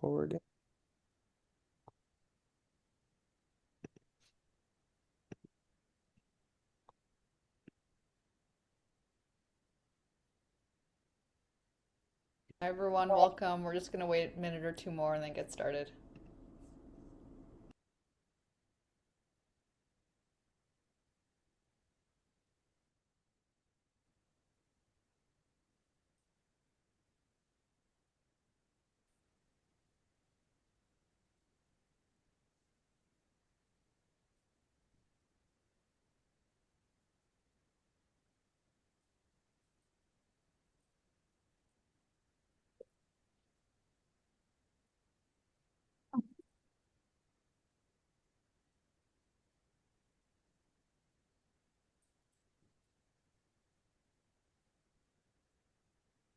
Recording. Hi everyone, welcome. We're just gonna wait a minute or two more and then get started.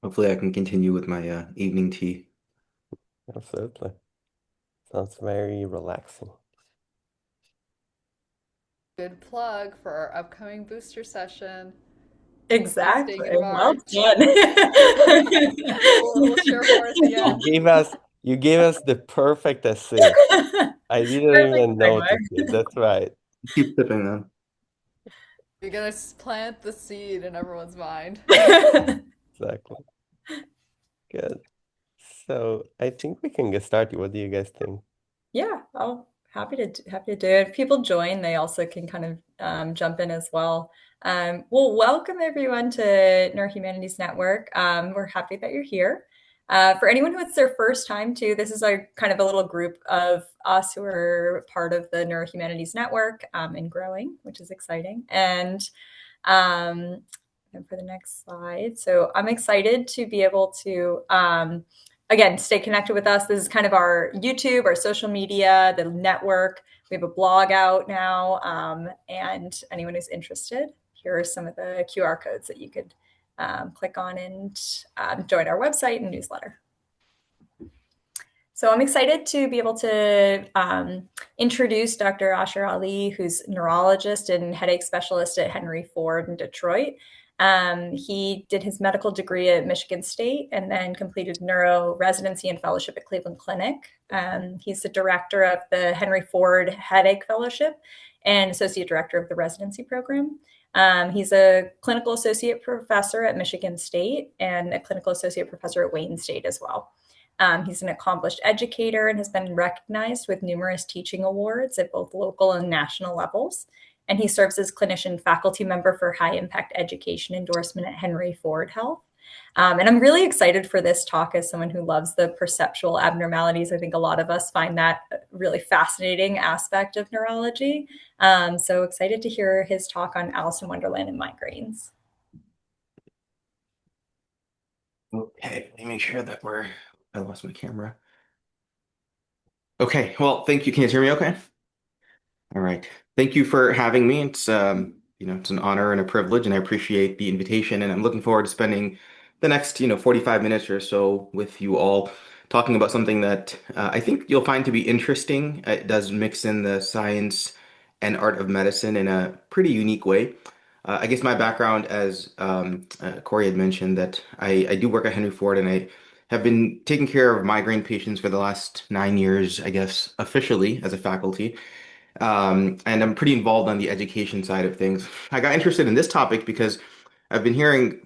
Hopefully, I can continue with my evening tea. Absolutely. Sounds very relaxing. Good plug for our upcoming booster session, Tuesday Exactly. in Well March. done. We'll share more at the You end. gave us you gave us the perfect assist. I didn't Perfect even notice it. segue. That's right. Keep sipping on. You're gonna plant the seed in everyone's mind. Exactly. Good. So I think we can get started. What do you guys think? Yeah, I'll happy to do it. If people join, they also can kind of jump in as well. Well, welcome everyone to Neurohumanities Network. We're happy that you're here. For anyone who it's their first time too, this is a kind of a little group of us who are part of the Neurohumanities Network and growing, which is exciting. Um, and for the next slide, so I'm excited to be able to again, stay connected with us. This is kind of our YouTube, our social media, the network. We have a blog out now. And anyone who's interested, here are some of the QR codes that you could click on and join our website and newsletter. So I'm excited to be able to introduce Dr. Ashhar Ali, who's neurologist and headache specialist at Henry Ford in Detroit. He did his medical degree at Michigan State and then completed neuro residency and fellowship at Cleveland Clinic. He's the director of the Henry Ford Headache Fellowship and associate director of the residency program. He's a clinical associate professor at Michigan State and a clinical associate professor at Wayne State as well. He's an accomplished educator and has been recognized with numerous teaching awards at both local and national levels. And he serves as clinician-faculty member for High Impact Education Endorsement at Henry Ford Health. And I'm really excited for this talk as someone who loves the perceptual abnormalities. I think a lot of us find that a really fascinating aspect of neurology. So excited to hear his talk on Alice in Wonderland and migraines. Okay, let me make sure that I lost my camera. Okay, well, thank you. Can you hear me okay? All right. Thank you for having me. It's an honor and a privilege, and I appreciate the invitation. And I'm looking forward to spending the next, 45 minutes or so with you all talking about something that I think you'll find to be interesting. It does mix in the science and art of medicine in a pretty unique way. I guess my background, as Corey had mentioned, that I do work at Henry Ford, and I have been taking care of migraine patients for the last 9 years, I guess, officially as a faculty. And I'm pretty involved on the education side of things. I got interested in this topic because I've been hearing,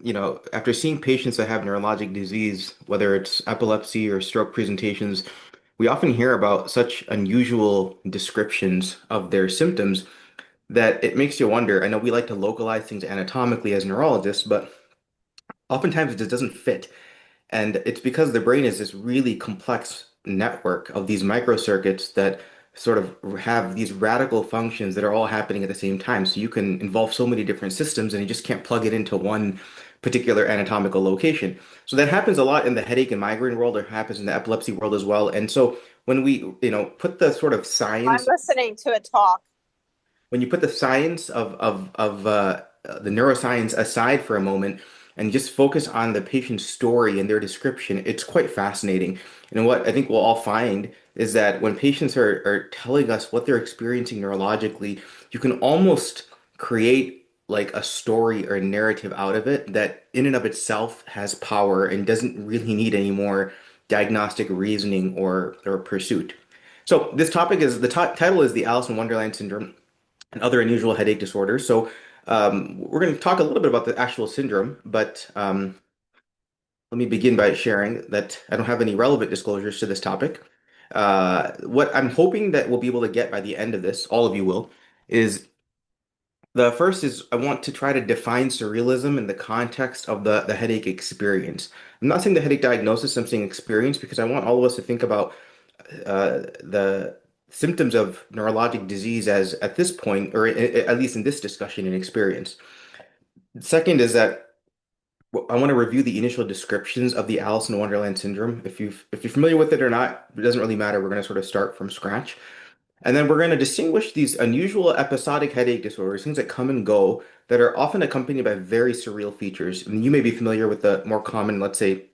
after seeing patients that have neurologic disease, whether it's epilepsy or stroke presentations, we often hear about such unusual descriptions of their symptoms that it makes you wonder. I know we like to localize things anatomically as neurologists, but oftentimes it just doesn't fit. And it's because the brain is this really complex network of these microcircuits that sort of have these radical functions that are all happening at the same time. So you can involve so many different systems and you just can't plug it into one particular anatomical location. So that happens a lot in the headache and migraine world. It happens in the epilepsy world as well. And so when we, put the sort of I'm science, listening to a talk. when you put the science of the neuroscience aside for a moment and just focus on the patient's story and their description, it's quite fascinating. And what I think we'll all find is that when patients are telling us what they're experiencing neurologically, you can almost create like a story or a narrative out of it that in and of itself has power and doesn't really need any more diagnostic reasoning or pursuit. So this topic is title is the Alice in Wonderland syndrome and other unusual headache disorders. So we're going to talk a little bit about the actual syndrome, but let me begin by sharing that I don't have any relevant disclosures to this topic. What I'm hoping that we'll be able to get by the end of this, all of you will, is the first is I want to try to define surrealism in the context of the headache experience. I'm not saying the headache diagnosis, I'm saying experience because I want all of us to think about the symptoms of neurologic disease as at this point, or at least in this discussion, an experience. Second is that I want to review the initial descriptions of the Alice in Wonderland syndrome. If you're familiar with it or not, it doesn't really matter. We're going to sort of start from scratch. And then we're going to distinguish these unusual episodic headache disorders, things that come and go, that are often accompanied by very surreal features. And you may be familiar with the more common, let's say,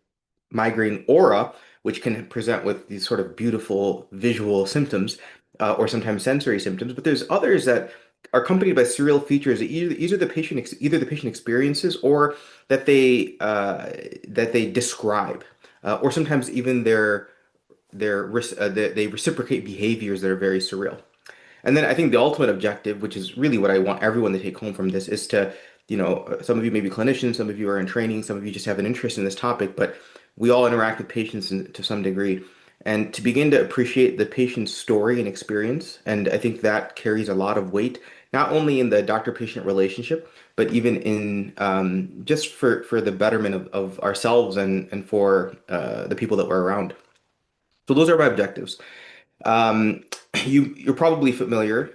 migraine aura, which can present with these sort of beautiful visual symptoms, or sometimes sensory symptoms. But there's others that are accompanied by surreal features that either the patient experiences or that they describe, or sometimes even they reciprocate behaviors that are very surreal. And then I think the ultimate objective, which is really what I want everyone to take home from this, is to, some of you may be clinicians, some of you are in training, some of you just have an interest in this topic, but we all interact with patients to some degree. And to begin to appreciate the patient's story and experience, and I think that carries a lot of weight, not only in the doctor-patient relationship, but even in just for the betterment of ourselves and for the people that we're around. So those are my objectives. Um, you're probably familiar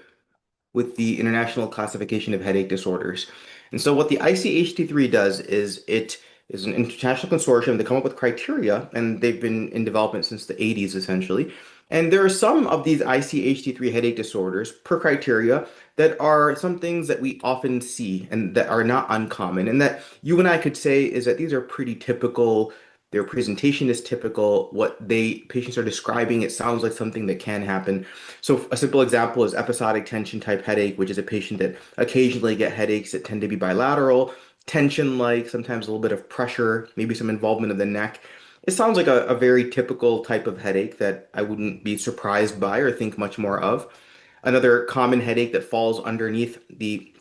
with the International Classification of Headache Disorders. And so what the ICHT3 does is it is an international consortium. They come up with criteria, and they've been in development since the 80s, essentially. And there are some of these ICHT3 headache disorders per criteria that are some things that we often see and that are not uncommon, and that you and I could say is that these are pretty typical. Their presentation is typical. What patients are describing, it sounds like something that can happen. So a simple example is episodic tension type headache, which is a patient that occasionally get headaches that tend to be bilateral, tension-like, sometimes a little bit of pressure, maybe some involvement of the neck. It sounds like a very typical type of headache that I wouldn't be surprised by or think much more of. Another common headache that falls underneath the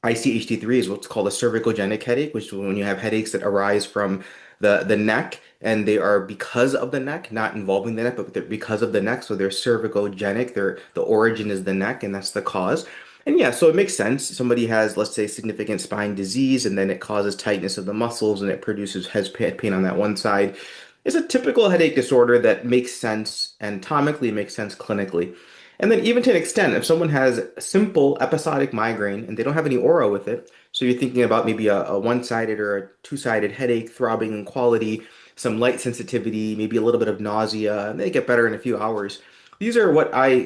ICHD3 is what's called a cervicogenic headache, which is when you have headaches that arise from the neck, and they are because of the neck, not involving the neck, but they're because of the neck. So they're cervicogenic. The origin is the neck, and that's the cause. And yeah, so it makes sense. Somebody has, let's say, significant spine disease, and then it causes tightness of the muscles, and it produces head pain on that one side. It's a typical headache disorder that makes sense anatomically, makes sense clinically. And then even to an extent, if someone has a simple episodic migraine and they don't have any aura with it, so you're thinking about maybe a one-sided or a two-sided headache, throbbing in quality, some light sensitivity, maybe a little bit of nausea, and they get better in a few hours. These are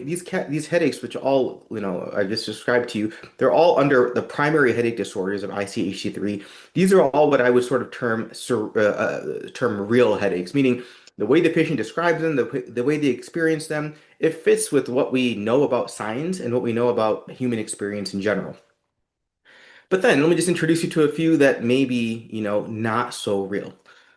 these headaches, which all, I just described to you, they're all under the primary headache disorders of ICHC3. These are all what I would sort of term real headaches, meaning the way the patient describes them, the way they experience them, it fits with what we know about science and what we know about human experience in general. But then let me just introduce you to a few that may be, not so real.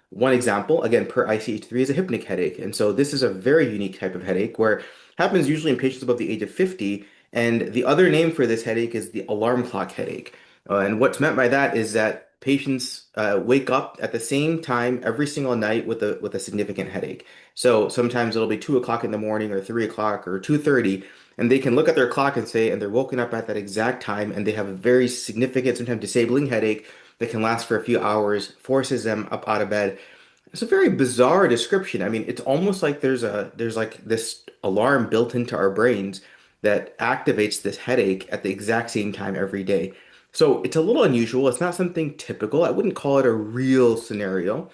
One example, again, per ICH3 is a hypnic headache. And so this is a very unique type of headache where it happens usually in patients above the age of 50. And the other name for this headache is the alarm clock headache. And what's meant by that is that patients wake up at the same time every single night with a significant headache. So sometimes it'll be 2 o'clock in the morning or 3 o'clock or 2:30, and they can look at their clock and say, and they're woken up at that exact time, and they have a very significant, sometimes disabling headache that can last for a few hours, forces them up out of bed. It's a very bizarre description. I mean, it's almost like there's like this alarm built into our brains that activates this headache at the exact same time every day. So it's a little unusual. It's not something typical. I wouldn't call it a real scenario.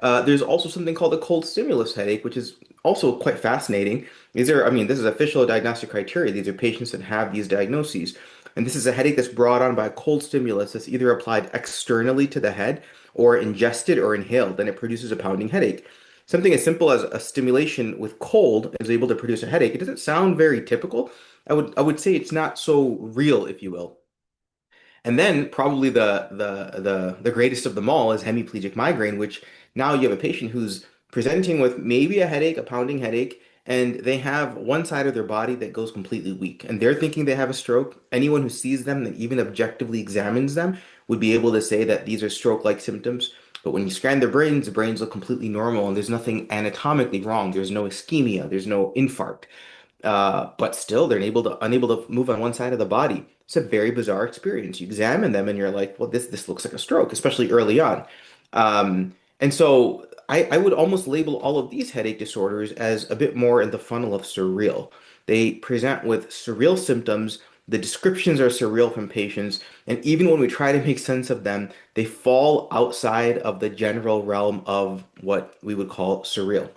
There's also something called a cold stimulus headache, which is also quite fascinating. I mean, this is official diagnostic criteria. These are patients that have these diagnoses. And this is a headache that's brought on by a cold stimulus that's either applied externally to the head or ingested or inhaled, and it produces a pounding headache. Something as simple as a stimulation with cold is able to produce a headache. It doesn't sound very typical. I would say it's not so real, if you will. And then probably the greatest of them all is hemiplegic migraine, which now you have a patient who's presenting with maybe a headache, a pounding headache, and they have one side of their body that goes completely weak, and they're thinking they have a stroke. Anyone who sees them that even objectively examines them would be able to say that these are stroke-like symptoms. But when you scan the brains look completely normal, and there's nothing anatomically wrong. There's no ischemia, there's no infarct. But still, they're unable to move on one side of the body. It's a very bizarre experience. You examine them, and you're like, well, this looks like a stroke, especially early on. And so I would almost label all of these headache disorders as a bit more in the funnel of surreal. They present with surreal symptoms. The descriptions are surreal from patients, and even when we try to make sense of them, they fall outside of the general realm of what we would call surreal.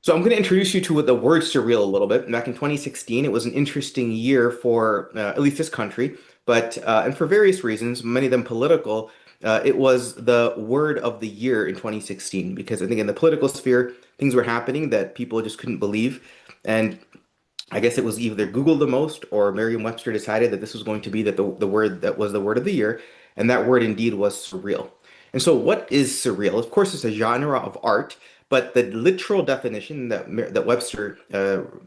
So I'm going to introduce you to the word surreal a little bit. Back in 2016, it was an interesting year for at least this country, but and for various reasons, many of them political. It was the word of the year in 2016 because I think in the political sphere, things were happening that people just couldn't believe, and I guess it was either Google the most or Merriam-Webster decided that this was going to be the word that was the word of the year, and that word indeed was surreal. And so, what is surreal? Of course, it's a genre of art, but the literal definition that Webster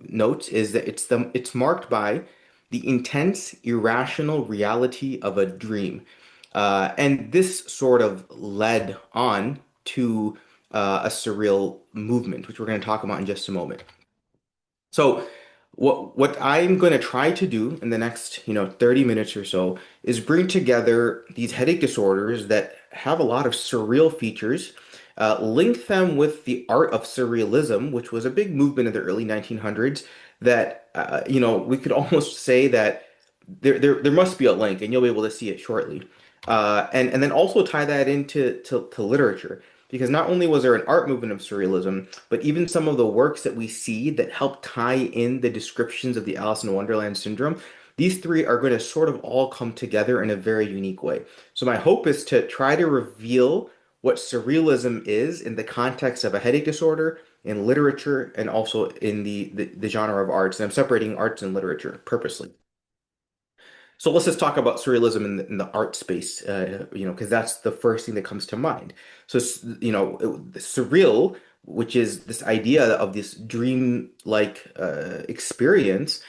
notes is that it's marked by the intense, irrational reality of a dream, and this sort of led on to a surreal movement, which we're going to talk about in just a moment. So what I'm going to try to do in the next, 30 minutes or so is bring together these headache disorders that have a lot of surreal features, link them with the art of surrealism, which was a big movement in the early 1900s that, we could almost say that there must be a link, and you'll be able to see it shortly. And then also tie that into to literature. Because not only was there an art movement of surrealism, but even some of the works that we see that help tie in the descriptions of the Alice in Wonderland syndrome, these three are going to sort of all come together in a very unique way. So my hope is to try to reveal what surrealism is in the context of a headache disorder, in literature, and also in the genre of arts. And I'm separating arts and literature purposely. So let's just talk about surrealism in the art space, because that's the first thing that comes to mind. So, the surreal, which is this idea of this dream-like experience,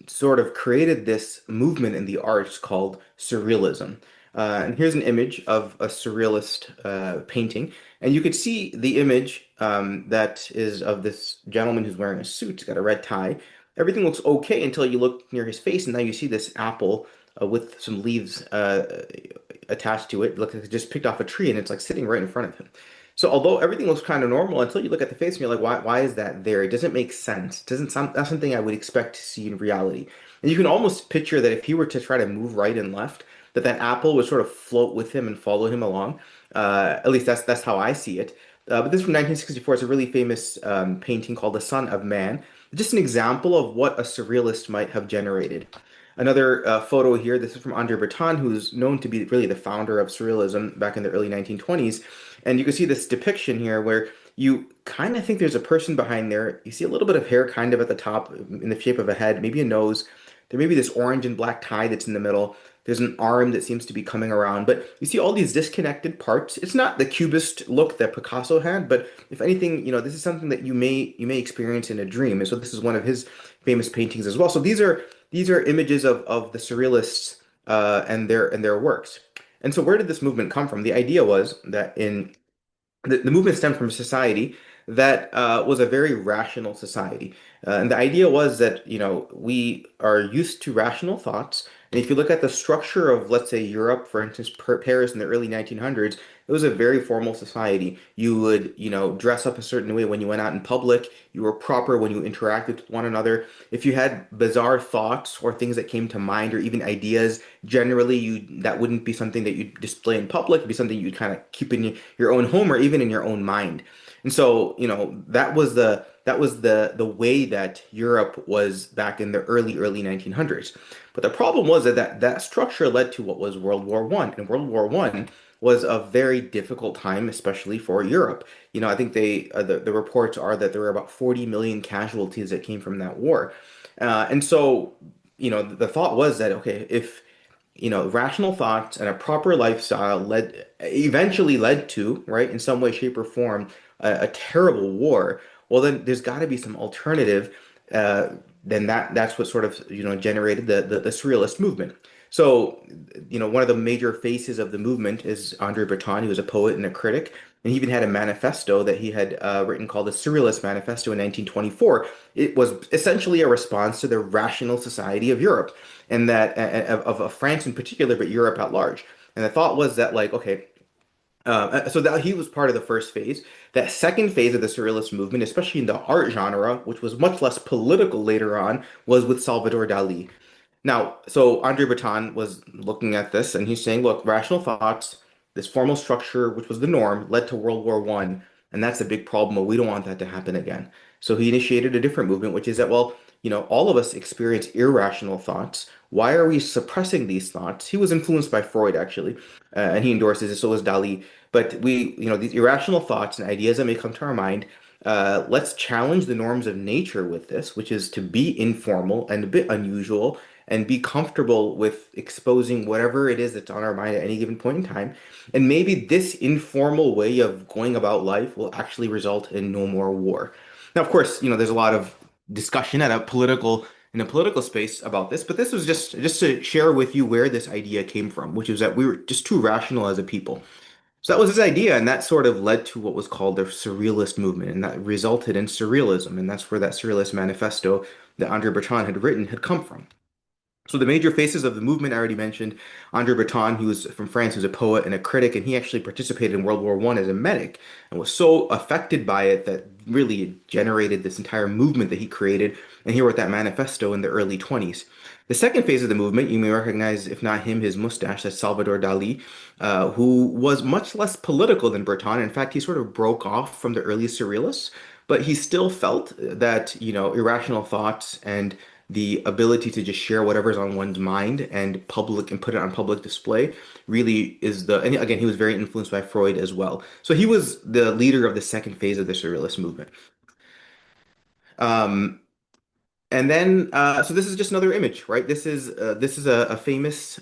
sort of created this movement in the arts called surrealism. And here's an image of a surrealist painting. And you could see the image that is of this gentleman who's wearing a suit, he's got a red tie. Everything looks okay until you look near his face, and now you see this apple with some leaves attached to it. Look, it just picked off a tree, and it's like sitting right in front of him. So although everything looks kind of normal until you look at the face and you're like, why is that there? It doesn't make sense. It doesn't sound, that's something I would expect to see in reality. And you can almost picture that if he were to try to move right and left, that apple would sort of float with him and follow him along. At least that's how I see it. But this is from 1964. It's a really famous painting called The Son of Man. Just an example of what a surrealist might have generated. Another photo here, this is from Andre Breton, who's known to be really the founder of surrealism back in the early 1920s. And you can see this depiction here where you kind of think there's a person behind there. You see a little bit of hair kind of at the top in the shape of a head, maybe a nose. There may be this orange and black tie that's in the middle. There's an arm that seems to be coming around, but you see all these disconnected parts. It's not the cubist look that Picasso had, but if anything, this is something that you may experience in a dream. And so this is one of his famous paintings as well. So these are images of the surrealists and their works. And so where did this movement come from? The idea was that the movement stemmed from a society that was a very rational society. And the idea was that, we are used to rational thoughts. And if you look at the structure of, let's say, Europe, for instance, Paris in the early 1900s, it was a very formal society. You would, dress up a certain way when you went out in public. You were proper when you interacted with one another. If you had bizarre thoughts or things that came to mind or even ideas, generally that wouldn't be something that you'd display in public. It'd be something you'd kind of keep in your own home or even in your own mind. And so, that was the way that Europe was back in the early 1900s. But the problem was that structure led to what was World War One, and World War One was a very difficult time, especially for Europe. I think the reports are that there were about 40 million casualties that came from that war, and so the thought was that okay, if rational thoughts and a proper lifestyle eventually led to, right, in some way, shape, or form, a terrible war, well, then there's got to be some alternative. Uh, then that's what sort of, generated the Surrealist movement. So, one of the major faces of the movement is Andre Breton. He was a poet and a critic, and he even had a manifesto that he had written called the Surrealist Manifesto in 1924. It was essentially a response to the rational society of Europe, and that of France in particular, but Europe at large. And the thought was that, like, okay, so that he was part of the first phase. That second phase of the Surrealist movement, especially in the art genre, which was much less political later on, was with Salvador Dali. Now, so Andre Breton was looking at this and he's saying, look, rational thoughts, this formal structure, which was the norm, led to World War One, and that's a big problem, but we don't want that to happen again. So he initiated a different movement, which is that, well, all of us experience irrational thoughts. Why are we suppressing these thoughts? He was influenced by Freud, actually, and he endorses it, so was Dali. But these irrational thoughts and ideas that may come to our mind, let's challenge the norms of nature with this, which is to be informal and a bit unusual and be comfortable with exposing whatever it is that's on our mind at any given point in time. And maybe this informal way of going about life will actually result in no more war. Now, of course, there's a lot of discussion in a political space about this, but this was just to share with you where this idea came from, which is that we were just too rational as a people. So that was his idea, and that sort of led to what was called the Surrealist movement, and that resulted in Surrealism, and that's where that Surrealist manifesto that Andre Breton had written had come from. So the major faces of the movement I already mentioned, Andre Breton, who was from France, who's a poet and a critic, and he actually participated in World War One as a medic and was so affected by it that really generated this entire movement that he created, and he wrote that manifesto in the early 20s. The second phase of the movement, you may recognize, if not him, his mustache, that's Salvador Dali, who was much less political than Breton. In fact, he sort of broke off from the early surrealists, but he still felt that, irrational thoughts and the ability to just share whatever's on one's mind and put it on public display really is and again, he was very influenced by Freud as well. So he was the leader of the second phase of the surrealist movement. Um, and then, so this is just another image, right? This is a famous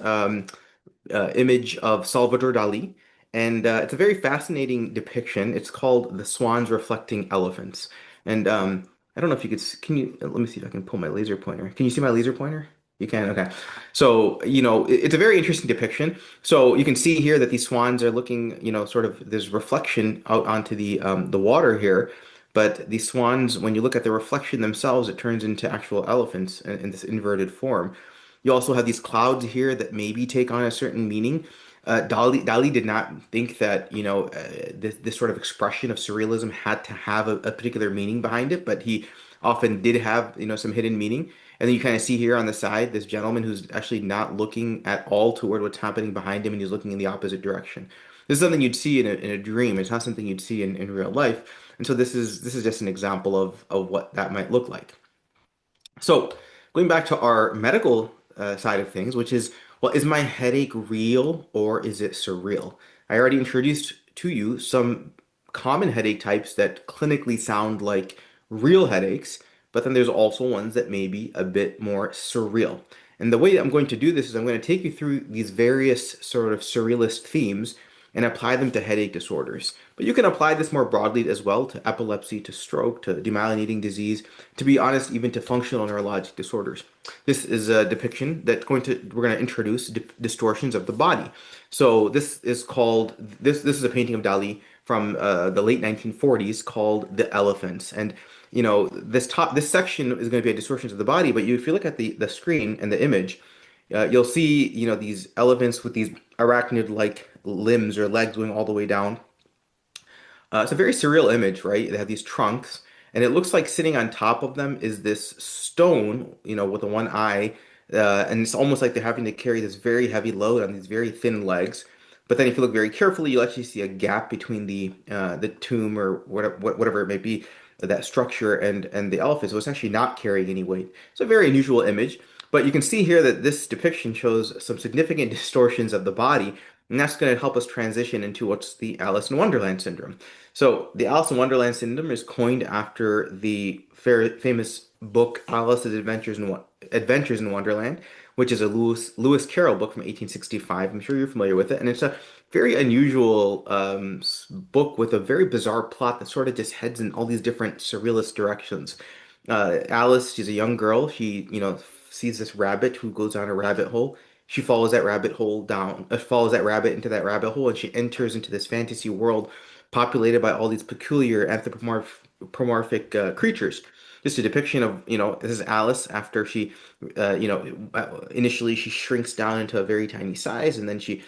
image of Salvador Dali, and it's a very fascinating depiction. It's called "The Swans Reflecting Elephants," and I don't know if you could. Can you? Let me see if I can pull my laser pointer. Can you see my laser pointer? You can. Okay. So it's a very interesting depiction. So you can see here that these swans are looking, sort of there's reflection out onto the water here. But these swans, when you look at the reflection themselves, it turns into actual elephants in this inverted form. You also have these clouds here that maybe take on a certain meaning. Dali did not think that, this sort of expression of surrealism had to have a particular meaning behind it, but he often did have, some hidden meaning. And then you kind of see here on the side this gentleman who's actually not looking at all toward what's happening behind him, and he's looking in the opposite direction. This is something you'd see in a dream. It's not something you'd see in real life. And so this is just an example of what that might look like. So, going back to our medical side of things, which is, well, is my headache real or is it surreal? I already introduced to you some common headache types that clinically sound like real headaches, but then there's also ones that may be a bit more surreal. And the way that I'm going to do this is I'm going to take you through these various sort of surrealist themes and apply them to headache disorders. But you can apply this more broadly as well to epilepsy, to stroke, to demyelinating disease, to be honest, even to functional neurologic disorders. This is a depiction that we're going to introduce distortions of the body. So this is a painting of Dali from the late 1940s called The Elephants. And this section is going to be a distortions of the body, but if you look at the screen and the image, you'll see, these elephants with these arachnid-like limbs or legs going all the way down. It's a very surreal image, right? They have these trunks, and it looks like sitting on top of them is this stone, with the one eye, and it's almost like they're having to carry this very heavy load on these very thin legs. But then if you look very carefully, you'll actually see a gap between the tomb or whatever it may be, that structure and the elephant. So it's actually not carrying any weight. It's a very unusual image. But you can see here that this depiction shows some significant distortions of the body, and that's going to help us transition into what's the Alice in Wonderland syndrome. So the Alice in Wonderland syndrome is coined after the famous book Alice's Adventures in Wonderland, which is a Lewis Carroll book from 1865. I'm sure you're familiar with it, and it's a very unusual book with a very bizarre plot that sort of just heads in all these different surrealist directions. Alice, she's a young girl. She, sees this rabbit who goes down a rabbit hole. She follows that rabbit hole down, follows that rabbit into that rabbit hole, and she enters into this fantasy world populated by all these peculiar anthropomorphic creatures. Just a depiction of, this is Alice after she, initially she shrinks down into a very tiny size, and then she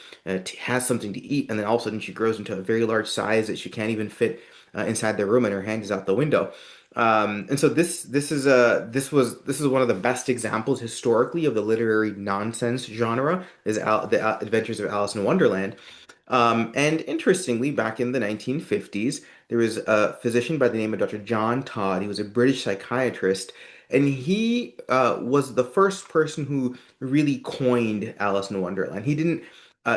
has something to eat, and then all of a sudden she grows into a very large size that she can't even fit inside the room, and her hand is out the window. And so this is one of the best examples historically of the literary nonsense genre is the Adventures of Alice in Wonderland. And interestingly, back in the 1950s, there was a physician by the name of Dr. John Todd. He was a British psychiatrist, and he was the first person who really coined Alice in Wonderland. He didn't.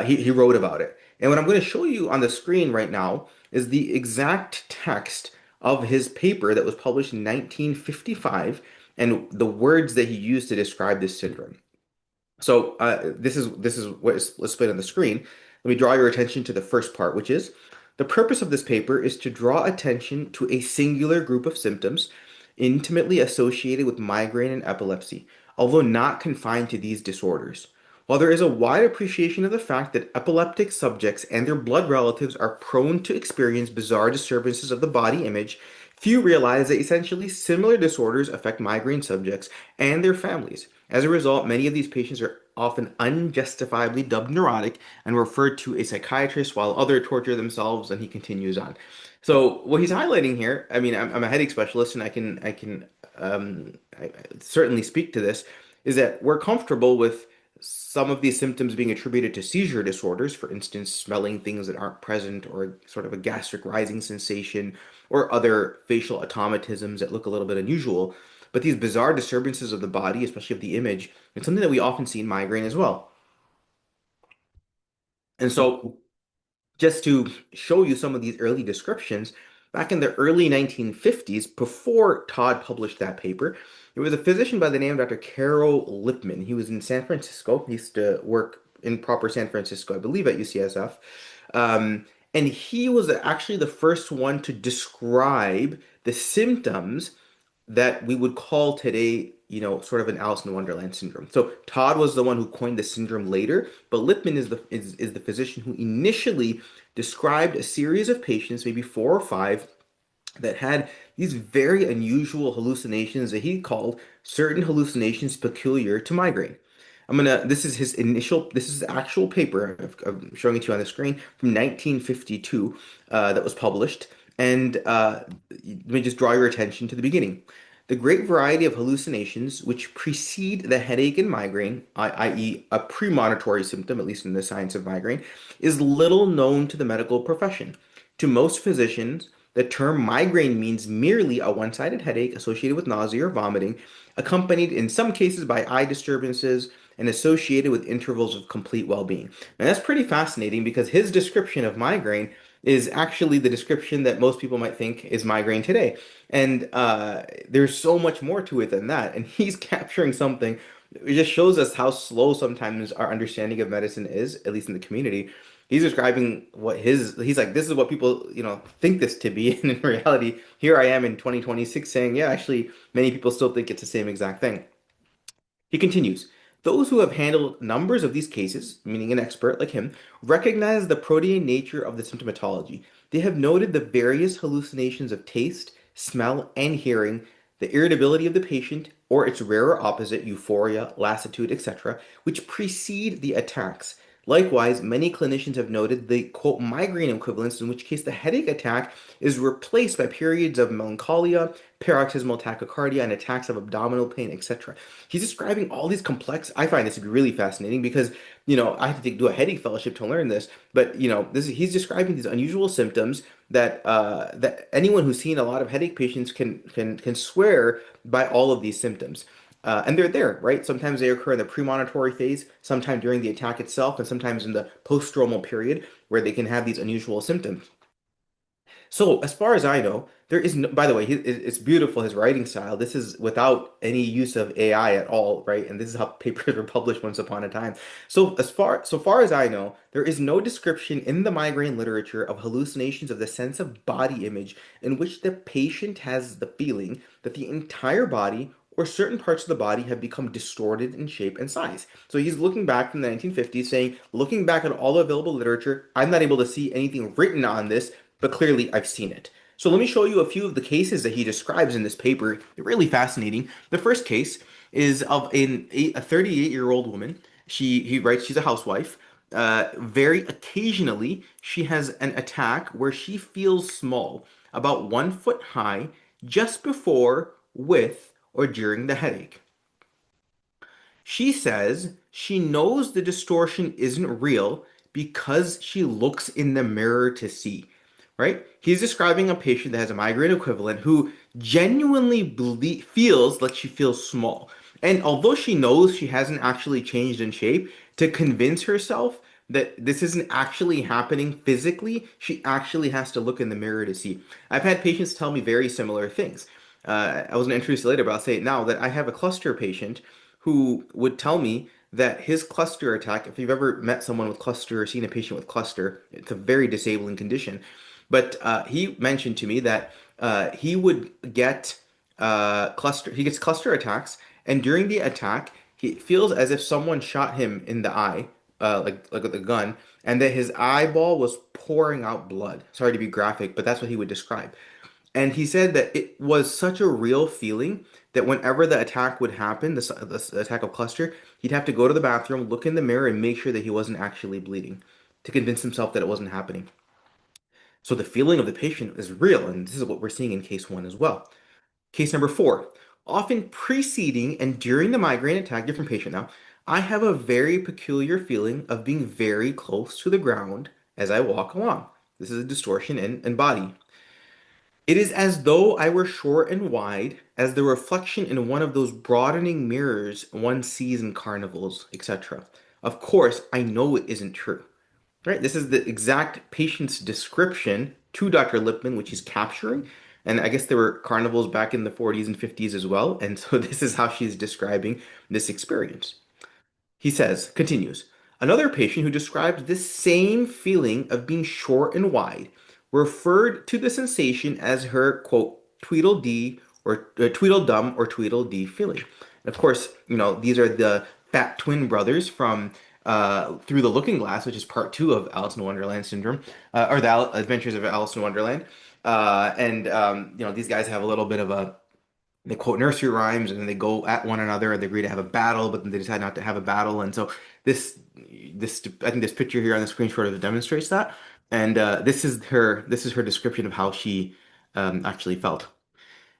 He wrote about it, and what I'm going to show you on the screen right now is the exact text of his paper that was published in 1955, and the words that he used to describe this syndrome. So this is what is displayed on the screen. Let me draw your attention to the first part, which is the purpose of this paper is to draw attention to a singular group of symptoms intimately associated with migraine and epilepsy, although not confined to these disorders. While there is a wide appreciation of the fact that epileptic subjects and their blood relatives are prone to experience bizarre disturbances of the body image, few realize that essentially similar disorders affect migraine subjects and their families. As a result, many of these patients are often unjustifiably dubbed neurotic and referred to a psychiatrist while others torture themselves, and he continues on. So what he's highlighting here, I mean, I'm a headache specialist, and I certainly speak to this, is that we're comfortable with some of these symptoms being attributed to seizure disorders, for instance, smelling things that aren't present, or sort of a gastric rising sensation, or other facial automatisms that look a little bit unusual. But these bizarre disturbances of the body, especially of the image, it's something that we often see in migraine as well. And so, just to show you some of these early descriptions, back in the early 1950s, before Todd published that paper, there was a physician by the name of Dr. Carroll Lipman. He was in San Francisco. He used to work in proper San Francisco, I believe, at UCSF. And he was actually the first one to describe the symptoms that we would call today, sort of an Alice in Wonderland syndrome. So Todd was the one who coined the syndrome later, but Lipman is the physician who initially described a series of patients, maybe four or five, that had these very unusual hallucinations that he called certain hallucinations peculiar to migraine. This is this is the actual paper. I'm showing it to you on the screen from 1952 that was published. And let me just draw your attention to the beginning. The great variety of hallucinations which precede the headache and migraine, i.e., a premonitory symptom, at least in the science of migraine, is little known to the medical profession. To most physicians, the term migraine means merely a one-sided headache associated with nausea or vomiting, accompanied in some cases by eye disturbances and associated with intervals of complete well-being. And that's pretty fascinating because his description of migraine is actually the description that most people might think is migraine today. And there's so much more to it than that. And he's capturing something. It just shows us how slow sometimes our understanding of medicine is, at least in the community. He's describing he's like, this is what people, think this to be. And in reality, here I am in 2026 saying, yeah, actually, many people still think it's the same exact thing. He continues, those who have handled numbers of these cases, meaning an expert like him, recognize the protean nature of the symptomatology. They have noted the various hallucinations of taste, smell, and hearing, the irritability of the patient, or its rarer opposite, euphoria, lassitude, etc., which precede the attacks. Likewise, many clinicians have noted the quote migraine equivalence, in which case the headache attack is replaced by periods of melancholia, paroxysmal tachycardia, and attacks of abdominal pain, etc. He's describing all these complex. I find this to be really fascinating because, I had to do a headache fellowship to learn this, but he's describing these unusual symptoms that anyone who's seen a lot of headache patients can swear by all of these symptoms. And they're there, right? Sometimes they occur in the premonitory phase, sometimes during the attack itself, and sometimes in the post-stromal period where they can have these unusual symptoms. So, as far as I know, there is no, by the way, it's beautiful, his writing style. This is without any use of AI at all, right? And this is how papers were published once upon a time. So far as I know, there is no description in the migraine literature of hallucinations of the sense of body image in which the patient has the feeling that the entire body or certain parts of the body have become distorted in shape and size. So he's looking back from the 1950s saying, looking back at all available literature, I'm not able to see anything written on this, but clearly I've seen it. So let me show you a few of the cases that he describes in this paper. They're really fascinating. The first case is of a 38-year-old woman. He writes she's a housewife. Very occasionally, she has an attack where she feels small, about 1 foot high, just before, with, or during the headache. She says she knows the distortion isn't real because she looks in the mirror to see, right? He's describing a patient that has a migraine equivalent who genuinely feels like she feels small. And although she knows she hasn't actually changed in shape, to convince herself that this isn't actually happening physically, she actually has to look in the mirror to see. I've had patients tell me very similar things. I was going to introduce it later, but I'll say it now that I have a cluster patient who would tell me that his cluster attack, if you've ever met someone with cluster or seen a patient with cluster, it's a very disabling condition. But he mentioned to me that he would get he gets cluster attacks, and during the attack, he feels as if someone shot him in the eye, like with a gun, and that his eyeball was pouring out blood. Sorry to be graphic, but that's what he would describe. And he said that it was such a real feeling that whenever the attack would happen, the attack of cluster, he'd have to go to the bathroom, look in the mirror, and make sure that he wasn't actually bleeding to convince himself that it wasn't happening. So the feeling of the patient is real, and this is what we're seeing in case one as well. Case number four, often preceding and during the migraine attack, different patient now, I have a very peculiar feeling of being very close to the ground as I walk along. This is a distortion in body. It is as though I were short and wide, as the reflection in one of those broadening mirrors one sees in carnivals, etc. Of course, I know it isn't true. Right? This is the exact patient's description to Dr. Lipman, which he's capturing. And I guess there were carnivals back in the 40s and 50s as well. And so this is how she's describing this experience. He says, continues, another patient who described this same feeling of being short and wide referred to the sensation as her, quote, Tweedledee or Tweedledum or Tweedledee feeling. And of course, these are the fat twin brothers from Through the Looking Glass, which is part two of Alice in Wonderland syndrome, or the Adventures of Alice in Wonderland. These guys have a little bit of they quote nursery rhymes and then they go at one another and they agree to have a battle, but then they decide not to have a battle. And so I think this picture here on the screen sort of demonstrates that. And this is her description of how she actually felt.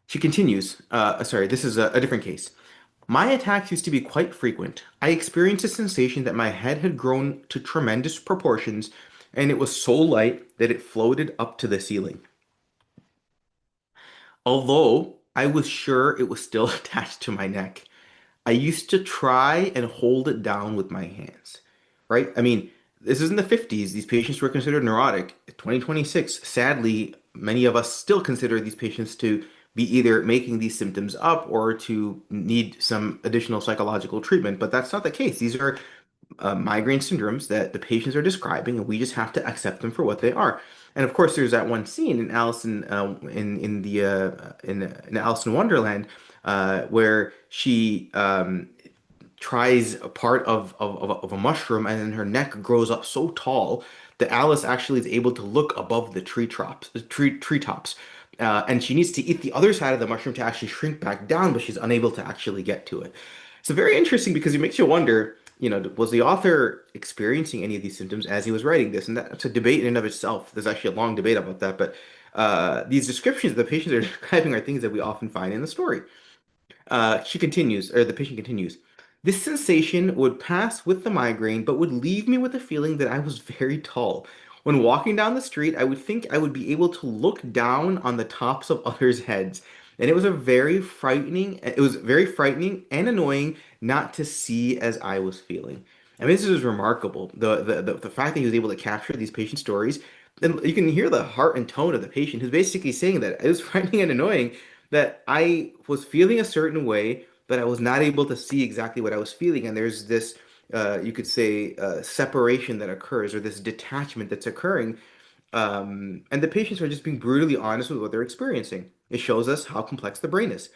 She continues, sorry, this is a different case. My attacks used to be quite frequent. I experienced a sensation that my head had grown to tremendous proportions, and it was so light that it floated up to the ceiling. Although I was sure it was still attached to my neck, I used to try and hold it down with my hands, right? I mean, this is in the 50s. These patients were considered neurotic. 2026, sadly, many of us still consider these patients to be either making these symptoms up or to need some additional psychological treatment, but that's not the case. These are migraine syndromes that the patients are describing, and we just have to accept them for what they are. And of course, there's that one scene in Alice in Alice in Wonderland where she tries a part of a mushroom, and then her neck grows up so tall that Alice actually is able to look above the treetops. And she needs to eat the other side of the mushroom to actually shrink back down, but she's unable to actually get to it. So very interesting because it makes you wonder, was the author experiencing any of these symptoms as he was writing this? And that's a debate in and of itself. There's actually a long debate about that. But these descriptions the patients are describing are things that we often find in the story. The patient continues, this sensation would pass with the migraine, but would leave me with a feeling that I was very tall. When walking down the street, I would think I would be able to look down on the tops of others' heads. And it was very frightening and annoying not to see as I was feeling. I mean, this is remarkable. The fact that he was able to capture these patient stories and you can hear the heart and tone of the patient who's basically saying that I was finding it annoying that I was feeling a certain way, but I was not able to see exactly what I was feeling. And there's this, you could say, separation that occurs or this detachment that's occurring. And the patients are just being brutally honest with what they're experiencing. It shows us how complex the brain is.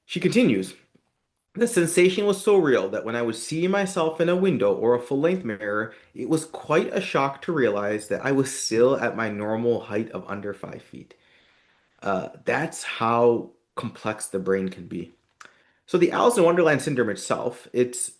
She continues. The sensation was so real that when I would see myself in a window or a full-length mirror, it was quite a shock to realize that I was still at my normal height of under 5 feet. That's how complex the brain can be. So the Alice in Wonderland syndrome itself, it's,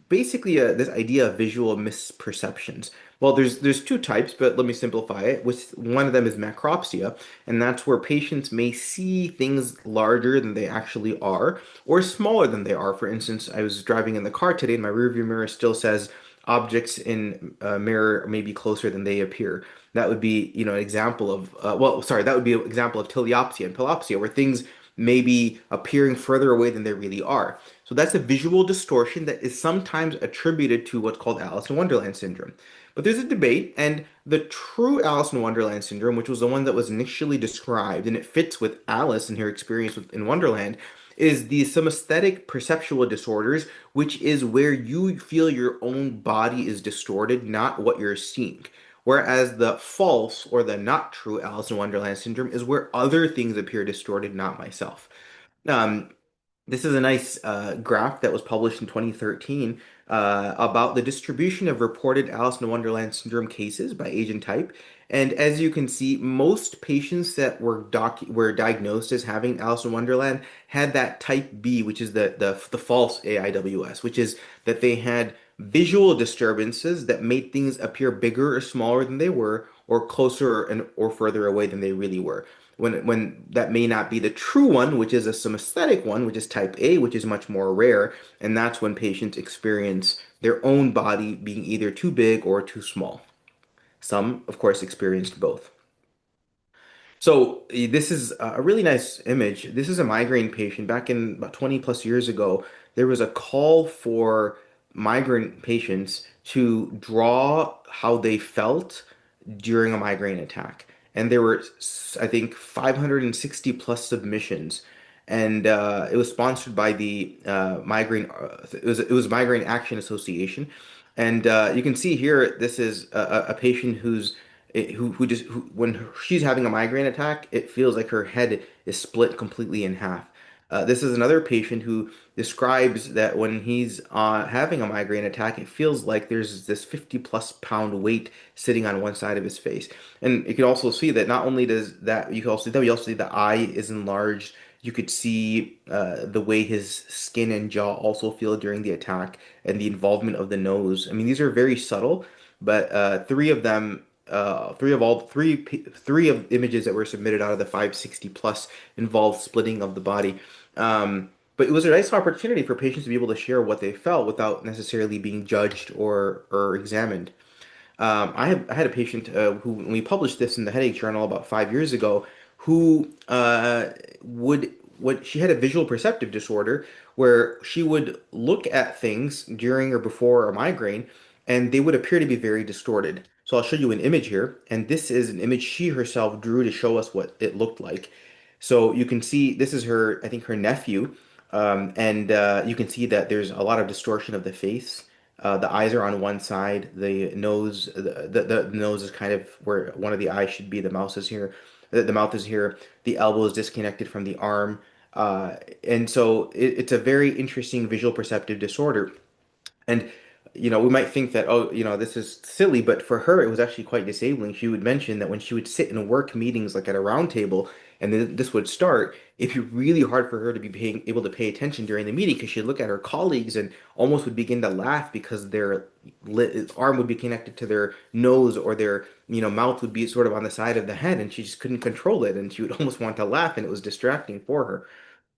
basically this idea of visual misperceptions. Well, there's two types, but let me simplify it. One of them is macropsia, and that's where patients may see things larger than they actually are, or smaller than they are. For instance, I was driving in the car today, and my rearview mirror still says objects in a mirror may be closer than they appear. That would be, an example of, that would be an example of teleopsia and pelopsia, where things may be appearing further away than they really are. So that's a visual distortion that is sometimes attributed to what's called Alice in Wonderland syndrome. But there's a debate, and the true Alice in Wonderland syndrome, which was the one that was initially described, and it fits with Alice and her experience in Wonderland, is the somesthetic perceptual disorders, which is where you feel your own body is distorted, not what you're seeing. Whereas the false or the not true Alice in Wonderland syndrome is where other things appear distorted, not myself. Um, this is a nice graph that was published in 2013 about the distribution of reported Alice in Wonderland syndrome cases by age and type. And as you can see, most patients that were diagnosed as having Alice in Wonderland had that type B, which is the false AIWS, which is that they had visual disturbances that made things appear bigger or smaller than they were, or closer or further away than they really were when that may not be the true one, which is a somesthetic one, which is type A, which is much more rare, and that's when patients experience their own body being either too big or too small. Some, of course, experienced both. So this is a really nice image. This is a migraine patient. Back in about 20 plus years ago, there was a call for migraine patients to draw how they felt during a migraine attack. And there were, I think, 560 plus submissions. And it was sponsored by the it was Migraine Action Association. And you can see here, this is a patient who when she's having a migraine attack, it feels like her head is split completely in half. This is another patient who describes that when he's having a migraine attack, it feels like there's this 50 plus pound weight sitting on one side of his face. And you can also see that not only does that, you also see the eye is enlarged. You could see the way his skin and jaw also feel during the attack and the involvement of the nose. I mean, these are very subtle, but three of them three of images that were submitted out of the 560 plus involved splitting of the body. But it was a nice opportunity for patients to be able to share what they felt without necessarily being judged or examined. I had a patient who, when we published this in the Headache Journal about 5 years ago, who what she had a visual perceptive disorder where she would look at things during or before a migraine, and they would appear to be very distorted. So I'll show you an image here, and this is an image she herself drew to show us what it looked like. So you can see this is her, I think her nephew, and you can see that there's a lot of distortion of the face. The eyes are on one side. The nose is kind of where one of the eyes should be. The mouth is here. The mouth is here. The elbow is disconnected from the arm. And so it's a very interesting visual perceptive disorder. And we might think that, oh, this is silly, but for her, it was actually quite disabling. She would mention that when she would sit in work meetings, like at a round table, and then this would start, it'd be really hard for her to be able to pay attention during the meeting because she'd look at her colleagues and almost would begin to laugh because their arm would be connected to their nose or their, mouth would be sort of on the side of the head, and she just couldn't control it, and she would almost want to laugh, and it was distracting for her.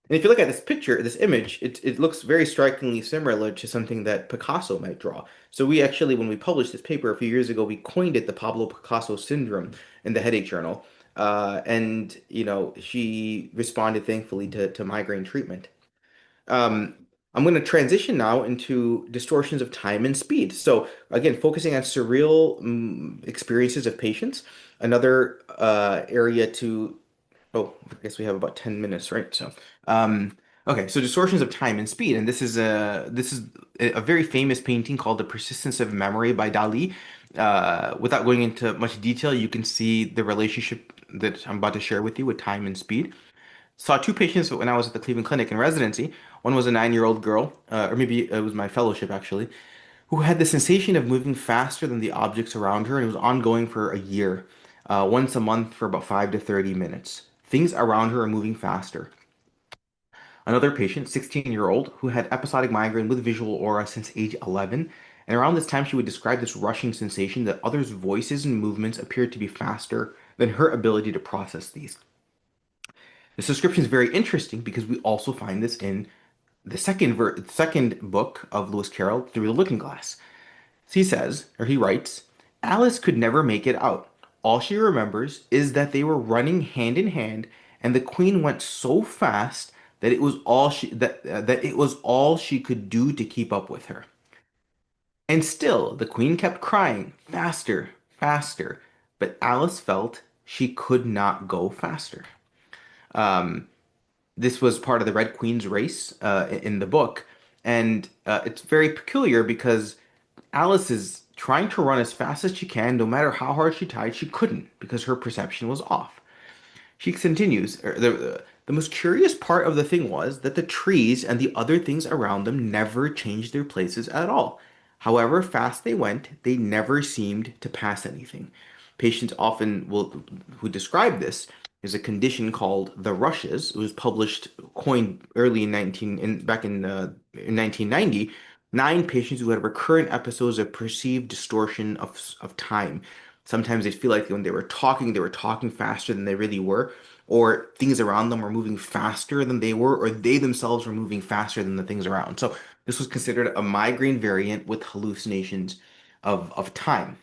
And if you look at this picture, this image, it looks very strikingly similar to something that Picasso might draw. So we actually, when we published this paper a few years ago, we coined it the Pablo Picasso syndrome in the Headache Journal. And she responded thankfully to migraine treatment. Um, I'm going to transition now into distortions of time and speed. So again, focusing on surreal experiences of patients. Another area to Oh, I guess we have about 10 minutes, right? Okay, so distortions of time and speed, and this is a very famous painting called The Persistence of Memory by Dali. Without going into much detail, you can see the relationship that I'm about to share with you with time and speed. Saw two patients when I was at the Cleveland Clinic in residency. One was a 9-year-old girl, or maybe it was my fellowship actually, who had the sensation of moving faster than the objects around her, and it was ongoing for a year, once a month for about 5 to 30 minutes. Things around her are moving faster. Another patient, 16-year-old, who had episodic migraine with visual aura since age 11, and around this time she would describe this rushing sensation that others' voices and movements appeared to be faster than her ability to process these. This description is very interesting because we also find this in the second book of Lewis Carroll, Through the Looking Glass. He says, or he writes, Alice could never make it out. All she remembers is that they were running hand in hand, and the queen went so fast that it was all she could do to keep up with her. And still, the queen kept crying, faster, faster, but Alice felt she could not go faster. Um, this was part of the Red Queen's race in the book, and it's very peculiar because Alice is trying to run as fast as she can, no matter how hard she tried, she couldn't because her perception was off. She continues, the most curious part of the thing was that the trees and the other things around them never changed their places at all. However fast they went, they never seemed to pass anything. Patients often will who describe this is a condition called the rushes. It was coined early in 1990. 9 patients who had recurrent episodes of perceived distortion of time. Sometimes they feel like when they were talking faster than they really were, or things around them were moving faster than they were, or they themselves were moving faster than the things around. So this was considered a migraine variant with hallucinations of time.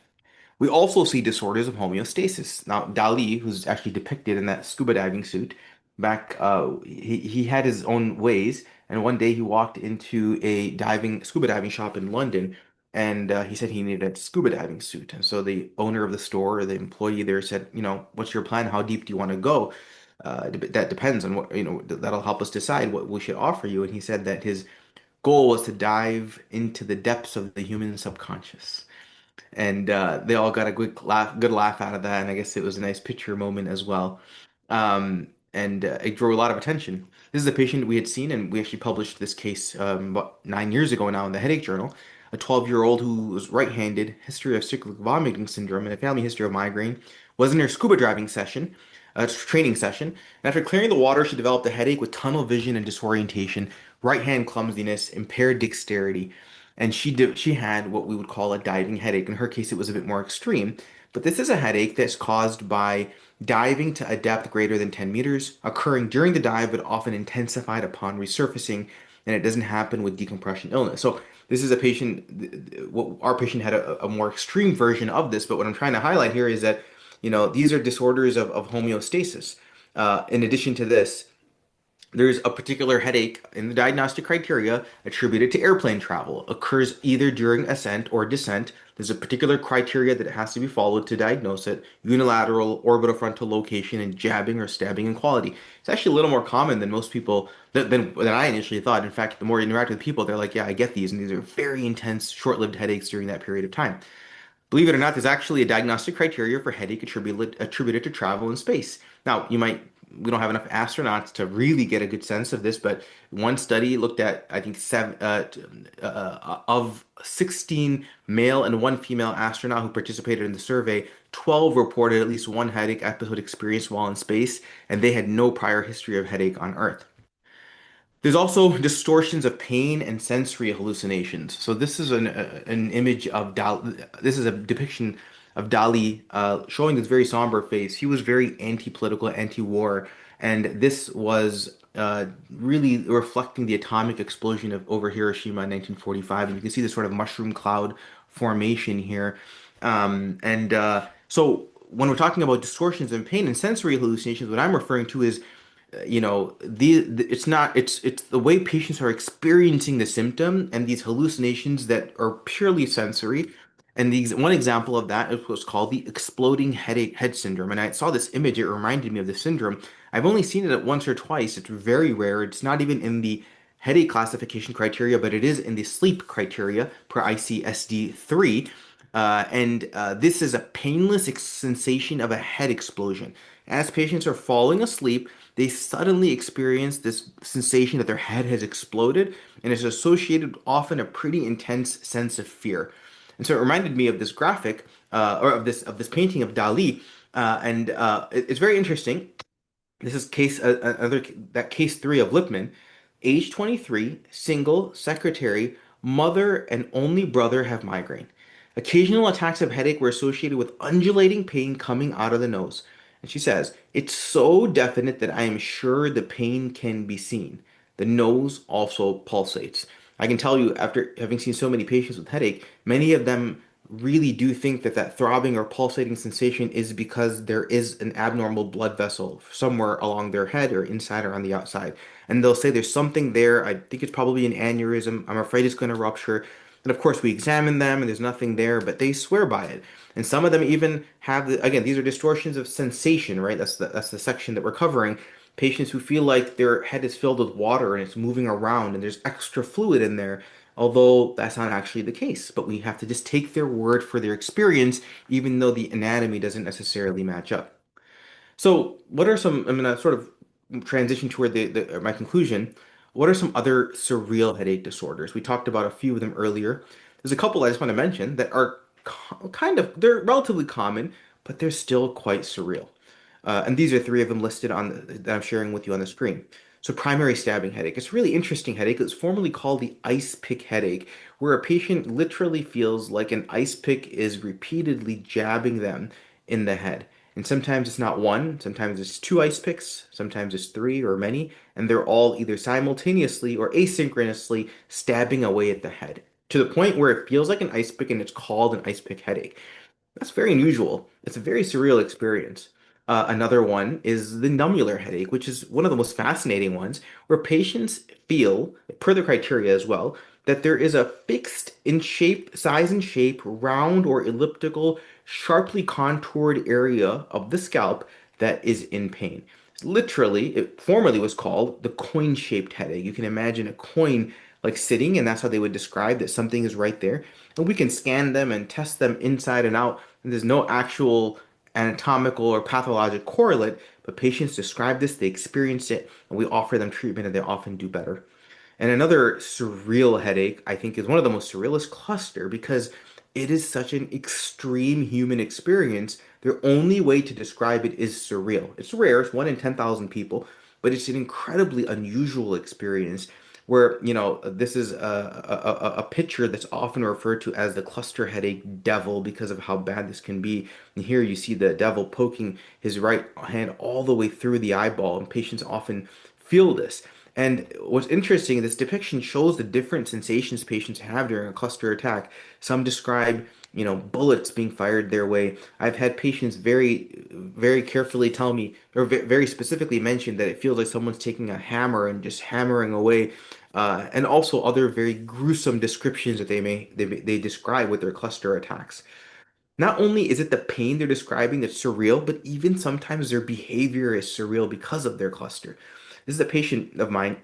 We also see disorders of homeostasis. Now, Dali, who's actually depicted in that scuba diving suit, he had his own ways, and one day he walked into a scuba diving shop in London, and he said he needed a scuba diving suit. And so the owner of the store, or the employee there, said, what's your plan? How deep do you want to go? That depends on what, that'll help us decide what we should offer you. And he said that his goal was to dive into the depths of the human subconscious, and they all got a good laugh out of that, and I guess it was a nice picture moment as well. And it drew a lot of attention. This is a patient we had seen, and we actually published this case about 9 years ago now in the Headache Journal. A 12-year-old who was right-handed, history of cyclic vomiting syndrome, and a family history of migraine, was in her scuba diving session, training session. And after clearing the water, she developed a headache with tunnel vision and disorientation, right hand clumsiness, impaired dexterity, and she had what we would call a diving headache. In her case, it was a bit more extreme, but this is a headache that's caused by diving to a depth greater than 10 meters, occurring during the dive, but often intensified upon resurfacing, and it doesn't happen with decompression illness. So this is a patient, our patient had a more extreme version of this, but what I'm trying to highlight here is that, these are disorders of homeostasis. In addition to this, there's a particular headache in the diagnostic criteria attributed to airplane travel, occurs either during ascent or descent. There's a particular criteria that has to be followed to diagnose it: unilateral orbitofrontal location and jabbing or stabbing in quality. It's actually a little more common than most people than I initially thought. In fact, the more you interact with people, they're like, yeah, I get these, and these are very intense, short-lived headaches during that period of time. Believe it or not, there's actually a diagnostic criteria for headache attributed to travel in space. Now, we don't have enough astronauts to really get a good sense of this, but one study looked at, I think, of 16 male and one female astronaut who participated in the survey, 12 reported at least one headache episode experienced while in space, and they had no prior history of headache on Earth. There's also distortions of pain and sensory hallucinations. So this is an image of this is a depiction of Dali showing this very somber face. He was very anti-political, anti-war, and this was really reflecting the atomic explosion of over Hiroshima in 1945. And you can see this sort of mushroom cloud formation here. So when we're talking about distortions of pain and sensory hallucinations, what I'm referring to is it's not it's the way patients are experiencing the symptom and these hallucinations that are purely sensory. And one example of that is what's called the exploding head syndrome. And I saw this image, it reminded me of the syndrome. I've only seen it once or twice. It's very rare. It's not even in the headache classification criteria, but it is in the sleep criteria per ICSD-3. And this is a painless sensation of a head explosion. As patients are falling asleep, they suddenly experience this sensation that their head has exploded, and it's associated often a pretty intense sense of fear. And so it reminded me of this graphic, or of this painting of Dali, and it's very interesting. This is case 3 of Lipman, age 23, single, secretary, mother and only brother have migraine. Occasional attacks of headache were associated with undulating pain coming out of the nose. And she says, it's so definite that I am sure the pain can be seen. The nose also pulsates. I can tell you, after having seen so many patients with headache, many of them really do think that that throbbing or pulsating sensation is because there is an abnormal blood vessel somewhere along their head or inside or on the outside. And they'll say there's something there. I think it's probably an aneurysm. I'm afraid it's going to rupture. And of course, we examine them and there's nothing there, but they swear by it. And some of them even have again, these are distortions of sensation, right? That's the section that we're covering. Patients who feel like their head is filled with water and it's moving around and there's extra fluid in there, although that's not actually the case. But we have to just take their word for their experience, even though the anatomy doesn't necessarily match up. So, what are some? I'm going to sort of transition toward my conclusion. What are some other surreal headache disorders? We talked about a few of them earlier. There's a couple I just want to mention that are they're relatively common, but they're still quite surreal. And these are three of them listed that I'm sharing with you on the screen. So, primary stabbing headache. It's a really interesting headache. It's formerly called the ice pick headache, where a patient literally feels like an ice pick is repeatedly jabbing them in the head. And sometimes it's not one, sometimes it's two ice picks, sometimes it's three or many, and they're all either simultaneously or asynchronously stabbing away at the head to the point where it feels like an ice pick and it's called an ice pick headache. That's very unusual. It's a very surreal experience. Another one is the nummular headache, which is one of the most fascinating ones, where patients feel, per the criteria as well, that there is a fixed in shape, size and shape, round or elliptical, sharply contoured area of the scalp that is in pain. Literally, it formerly was called the coin-shaped headache. You can imagine a coin like sitting, and that's how they would describe that something is right there. And we can scan them and test them inside and out, and there's no actual anatomical or pathologic correlate, but patients describe this, they experience it, and we offer them treatment, and they often do better. And another surreal headache, I think, is one of the most surrealist cluster because it is such an extreme human experience. The only way to describe it is surreal. It's rare, it's one in 10,000 people, but it's an incredibly unusual experience where, this is a picture that's often referred to as the cluster headache devil because of how bad this can be. And here you see the devil poking his right hand all the way through the eyeball, and patients often feel this. And what's interesting, this depiction shows the different sensations patients have during a cluster attack. Some describe, bullets being fired their way. I've had patients very, very carefully tell me, or very specifically mention that it feels like someone's taking a hammer and just hammering away. And also other very gruesome descriptions that they describe with their cluster attacks. Not only is it the pain they're describing that's surreal, but even sometimes their behavior is surreal because of their cluster. This is a patient of mine,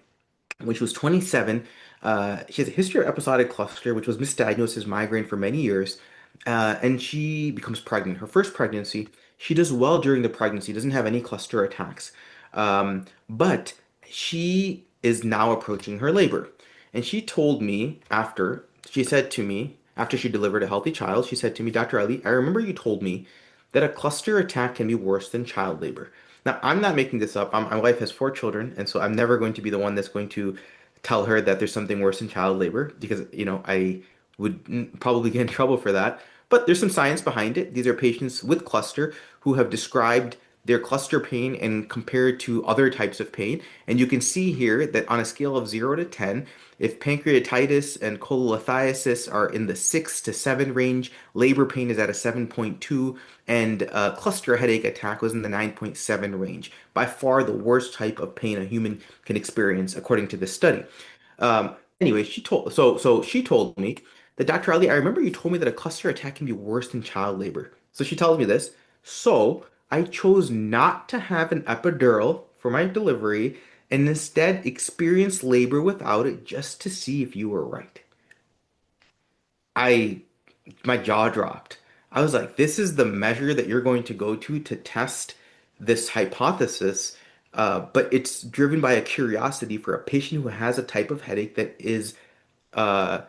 which was 27. She has a history of episodic cluster, which was misdiagnosed as migraine for many years. And she becomes pregnant. Her first pregnancy, she does well during the pregnancy, doesn't have any cluster attacks. But she is now approaching her labor. And she said to me, after she delivered a healthy child, she said to me, Dr. Ali, I remember you told me that a cluster attack can be worse than child labor. Now, I'm not making this up. My wife has 4 children, and so I'm never going to be the one that's going to tell her that there's something worse than child labor because, I would probably get in trouble for that. But there's some science behind it. These are patients with cluster who have described their cluster pain and compare it to other types of pain. And you can see here that on a scale of 0 to 10, if pancreatitis and cholelithiasis are in the 6 to 7 range, labor pain is at a 7.2, and cluster headache attack was in the 9.7 range. By far the worst type of pain a human can experience, according to this study. Anyway, she told me that Dr. Ali, I remember you told me that a cluster attack can be worse than child labor. So she tells me this. So I chose not to have an epidural for my delivery and instead experience labor without it just to see if you were right. I My jaw dropped. I was like, this is the measure that you're going to go to test this hypothesis, but it's driven by a curiosity for a patient who has a type of headache that is uh,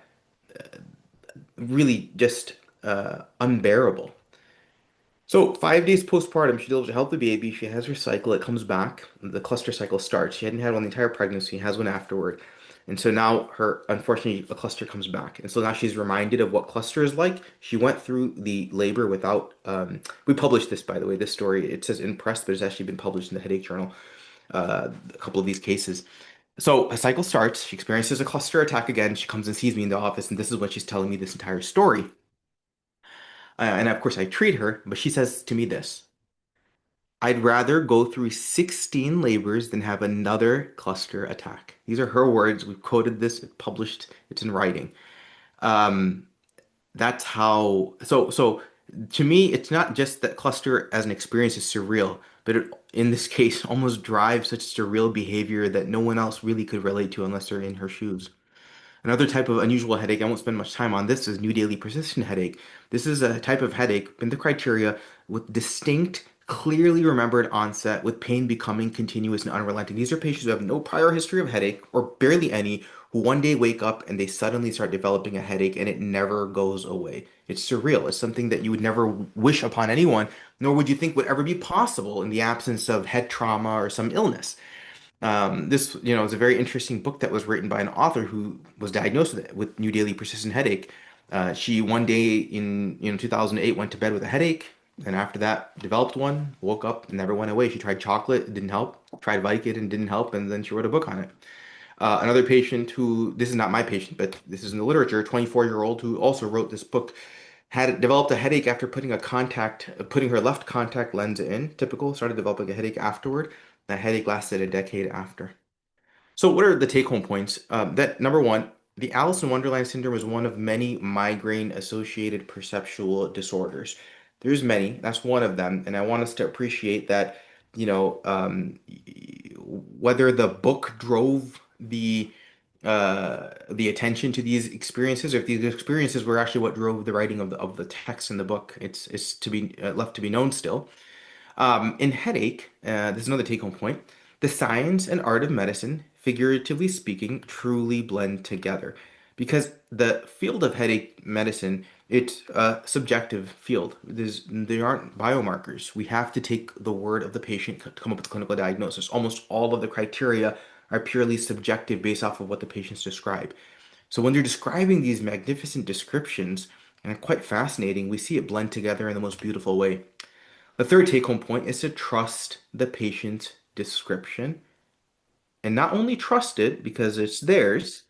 really just unbearable. So 5 days postpartum, she delivers a healthy baby. She has her cycle. It comes back. The cluster cycle starts. She hadn't had one the entire pregnancy. Has one afterward. And so now unfortunately, a cluster comes back. And so now she's reminded of what cluster is like. She went through the labor without, we published this, by the way, this story. It says in press, but it's actually been published in the Headache Journal, a couple of these cases. So a cycle starts. She experiences a cluster attack again. She comes and sees me in the office, and this is what she's telling me this entire story. And of course, I treat her, but she says to me this: I'd rather go through 16 labors than have another cluster attack. These are her words. We've quoted this, it's published, it's in writing. Um, that's how, so to me, it's not just that cluster as an experience is surreal, but it, in this case, almost drives such surreal behavior that no one else really could relate to unless they're in her shoes. Another type of unusual headache, I won't spend much time on this, is new daily persistent headache. This is a type of headache in the criteria with distinct, clearly remembered onset, with pain becoming continuous and unrelenting. These are patients who have no prior history of headache or barely any, who one day wake up and they suddenly start developing a headache and it never goes away. It's surreal. It's something that you would never wish upon anyone, nor would you think would ever be possible in the absence of head trauma or some illness. This, is a very interesting book that was written by an author who was diagnosed with new daily persistent headache. She one day in 2008 went to bed with a headache, and after that developed one, woke up, and never went away. She tried chocolate, it didn't help. Tried Vicodin, didn't help, and then she wrote a book on it. Another patient who, this is not my patient, but this is in the literature, 24-year-old who also wrote this book, had developed a headache after putting her left contact lens in. Typical, started developing a headache afterward. That headache lasted a decade after. So, what are the take-home points? That number one, the Alice in Wonderland syndrome is one of many migraine-associated perceptual disorders. There's many. That's one of them, and I want us to appreciate that. Whether the book drove the attention to these experiences, or if these experiences were actually what drove the writing of the text in the book, it's to be left to be known still. In headache, this is another take-home point. The science and art of medicine, figuratively speaking, truly blend together. Because the field of headache medicine, it's a subjective field. There aren't biomarkers. We have to take the word of the patient to come up with a clinical diagnosis. Almost all of the criteria are purely subjective based off of what the patients describe. So when they're describing these magnificent descriptions, and quite fascinating, we see it blend together in the most beautiful way. The third take-home point is to trust the patient's description, and not only trust it because it's theirs,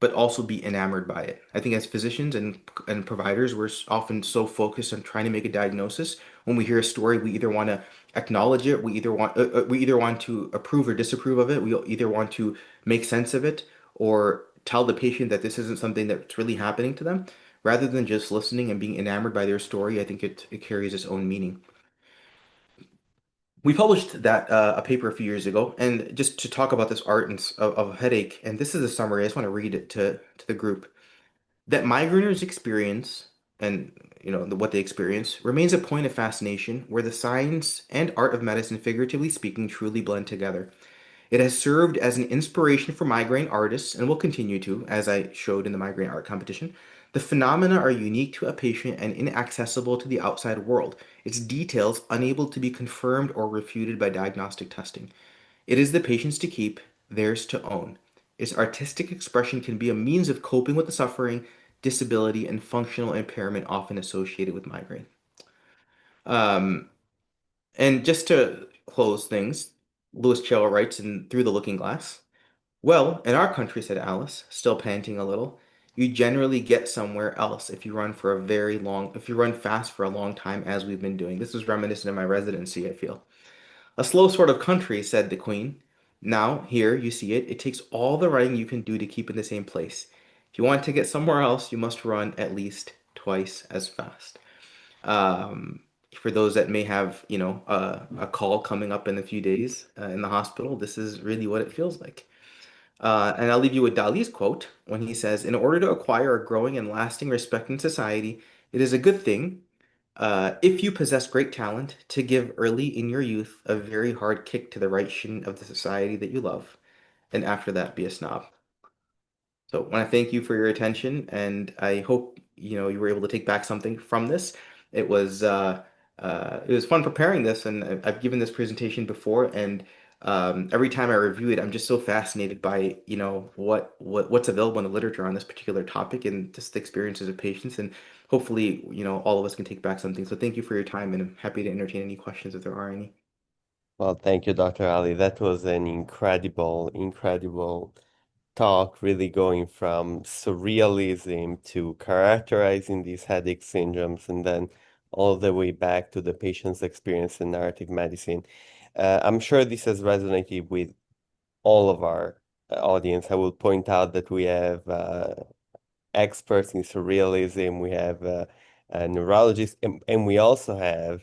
but also be enamored by it. I think as physicians and providers, we're often so focused on trying to make a diagnosis. When we hear a story, we either want to acknowledge it, we either want to approve or disapprove of it, we either want to make sense of it, or tell the patient that this isn't something that's really happening to them. Rather than just listening and being enamored by their story, I think it carries its own meaning. We published that a paper a few years ago, and just to talk about this art of headache, and this is a summary. I just want to read it to the group. That migraineurs experience, and what they experience, remains a point of fascination where the science and art of medicine, figuratively speaking, truly blend together. It has served as an inspiration for migraine artists and will continue to, as I showed in the migraine art competition. The phenomena are unique to a patient and inaccessible to the outside world, its details unable to be confirmed or refuted by diagnostic testing. It is the patient's to keep, theirs to own. Its artistic expression can be a means of coping with the suffering, disability, and functional impairment often associated with migraine. Um, And just to close things, Lewis Carroll writes in Through the Looking Glass, well, in our country, said Alice, still panting a little, you generally get somewhere else if you run fast for a long time, as we've been doing. This is reminiscent of my residency, I feel. A slow sort of country, said the Queen. Now, here, you see it. It takes all the running you can do to keep in the same place. If you want to get somewhere else, you must run at least twice as fast. Um, for those that may have, a call coming up in a few days in the hospital, this is really what it feels like. And I'll leave you with Dali's quote when he says, in order to acquire a growing and lasting respect in society, it is a good thing, if you possess great talent, to give early in your youth a very hard kick to the right shin of the society that you love, and after that be a snob. So I want to thank you for your attention, and I hope you were able to take back something from this. It was it was fun preparing this, and I've given this presentation before, and every time I review it, I'm just so fascinated by what's available in the literature on this particular topic and just the experiences of patients, and hopefully all of us can take back something. So thank you for your time, and I'm happy to entertain any questions if there are any. Well, thank you, Dr. Ali. That was an incredible, incredible talk, really going from surrealism to characterizing these headache syndromes and then all the way back to the patient's experience in narrative medicine. I'm sure this has resonated with all of our audience. I will point out that we have experts in surrealism, we have neurologists, and we also have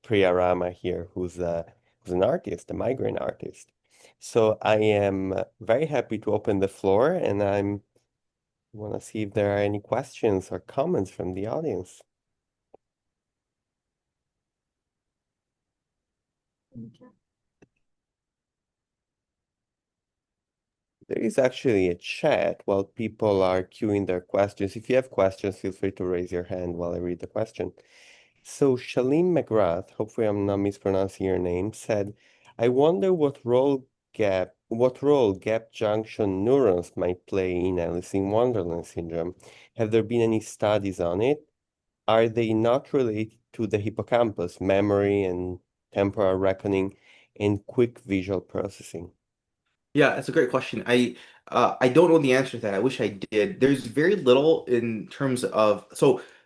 Priya Rama here, who's an artist, a migraine artist. So I am very happy to open the floor, and I'm want to see if there are any questions or comments from the audience. There is actually a chat while people are queuing their questions. If you have questions, feel free to raise your hand while I read the question. So Shalene McGrath, hopefully I'm not mispronouncing your name, said, I wonder what role gap junction neurons might play in Alice in Wonderland syndrome. Have there been any studies on it? Are they not related to the hippocampus, memory and temporal reckoning, and quick visual processing? Yeah, that's a great question. I don't know the answer to that. I wish I did. There's very little in terms of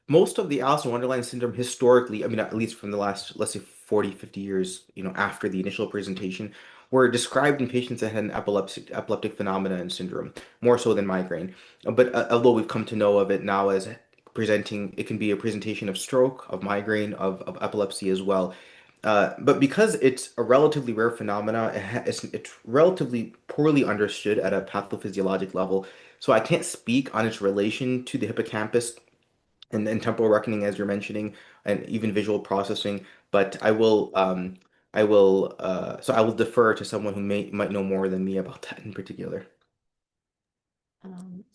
most of the Alice in Wonderland syndrome historically, I mean at least from the last, let's say 40, 50 years, after the initial presentation, were described in patients that had an epileptic phenomena and syndrome, more so than migraine. But although we've come to know of it now as presenting, it can be a presentation of stroke, of migraine, of epilepsy as well. But because it's a relatively rare phenomena, it's relatively poorly understood at a pathophysiologic level. So I can't speak on its relation to the hippocampus and temporal reckoning, as you're mentioning, and even visual processing. But I will defer to someone who might know more than me about that in particular.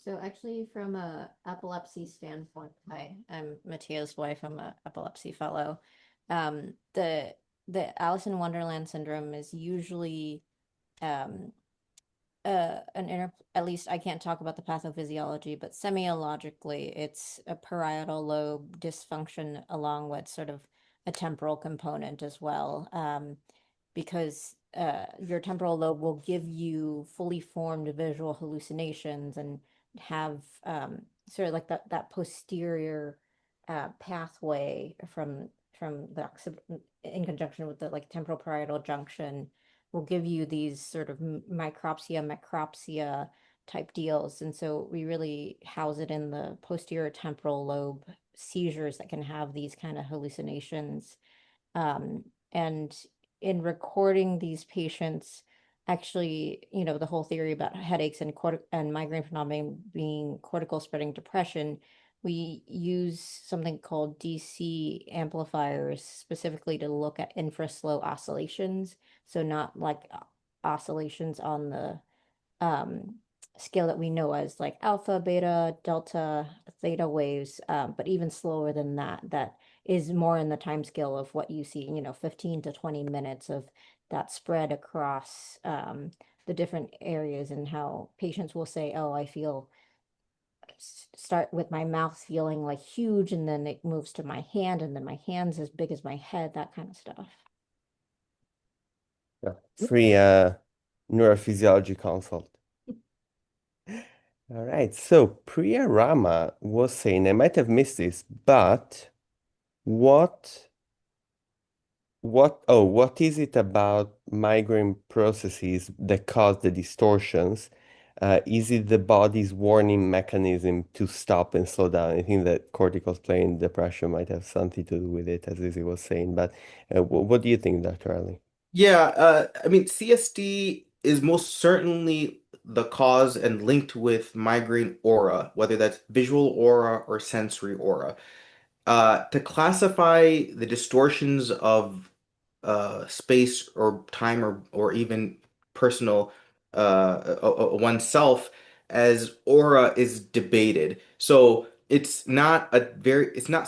So actually from a epilepsy standpoint, hi, I'm Mattia's wife. I'm a epilepsy fellow. The Alice in Wonderland syndrome is usually um at least I can't talk about the pathophysiology, but semiologically it's a parietal lobe dysfunction along with sort of a temporal component as well. Because your temporal lobe will give you fully formed visual hallucinations and have sort of like that posterior pathway from the in conjunction with the like temporal parietal junction will give you these sort of macropsia type deals. And so we really house it in the posterior temporal lobe seizures that can have these kind of hallucinations. And in recording these patients, actually, the whole theory about headaches and migraine phenomena being cortical spreading depression, we use something called DC amplifiers specifically to look at infraslow oscillations. So not like oscillations on the um, scale that we know as like alpha, beta, delta, theta waves, but even slower than that. That is more in the time scale of what you see, 15 to 20 minutes of that spread across the different areas, and how patients will say, oh, I feel start with my mouth feeling like huge, and then it moves to my hand, and then my hand's as big as my head, that kind of stuff. Yeah. Free neurophysiology consult. All right. So Priya Rama was saying, I might have missed this, but what what is it about migraine processes that cause the distortions? Is it the body's warning mechanism to stop and slow down? I think that cortical plane depression might have something to do with it, as Izzy was saying. But what do you think, Dr. Ali? Yeah, I mean, CSD is most certainly the cause and linked with migraine aura, whether that's visual aura or sensory aura. To classify the distortions of space or time or even personal oneself as aura is debated. So it's not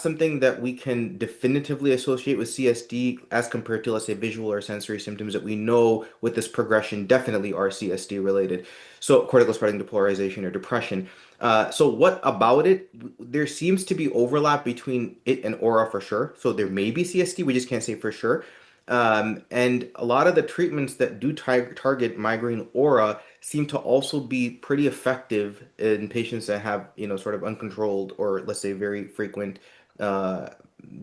something that we can definitively associate with CSD as compared to, let's say, visual or sensory symptoms that we know with this progression definitely are CSD related. So cortical spreading depolarization or depression. So what about it? There seems to be overlap between it and aura for sure. So there may be CSD, we just can't say for sure. And a lot of the treatments that do target migraine aura seem to also be pretty effective in patients that have, sort of uncontrolled or let's say very frequent uh,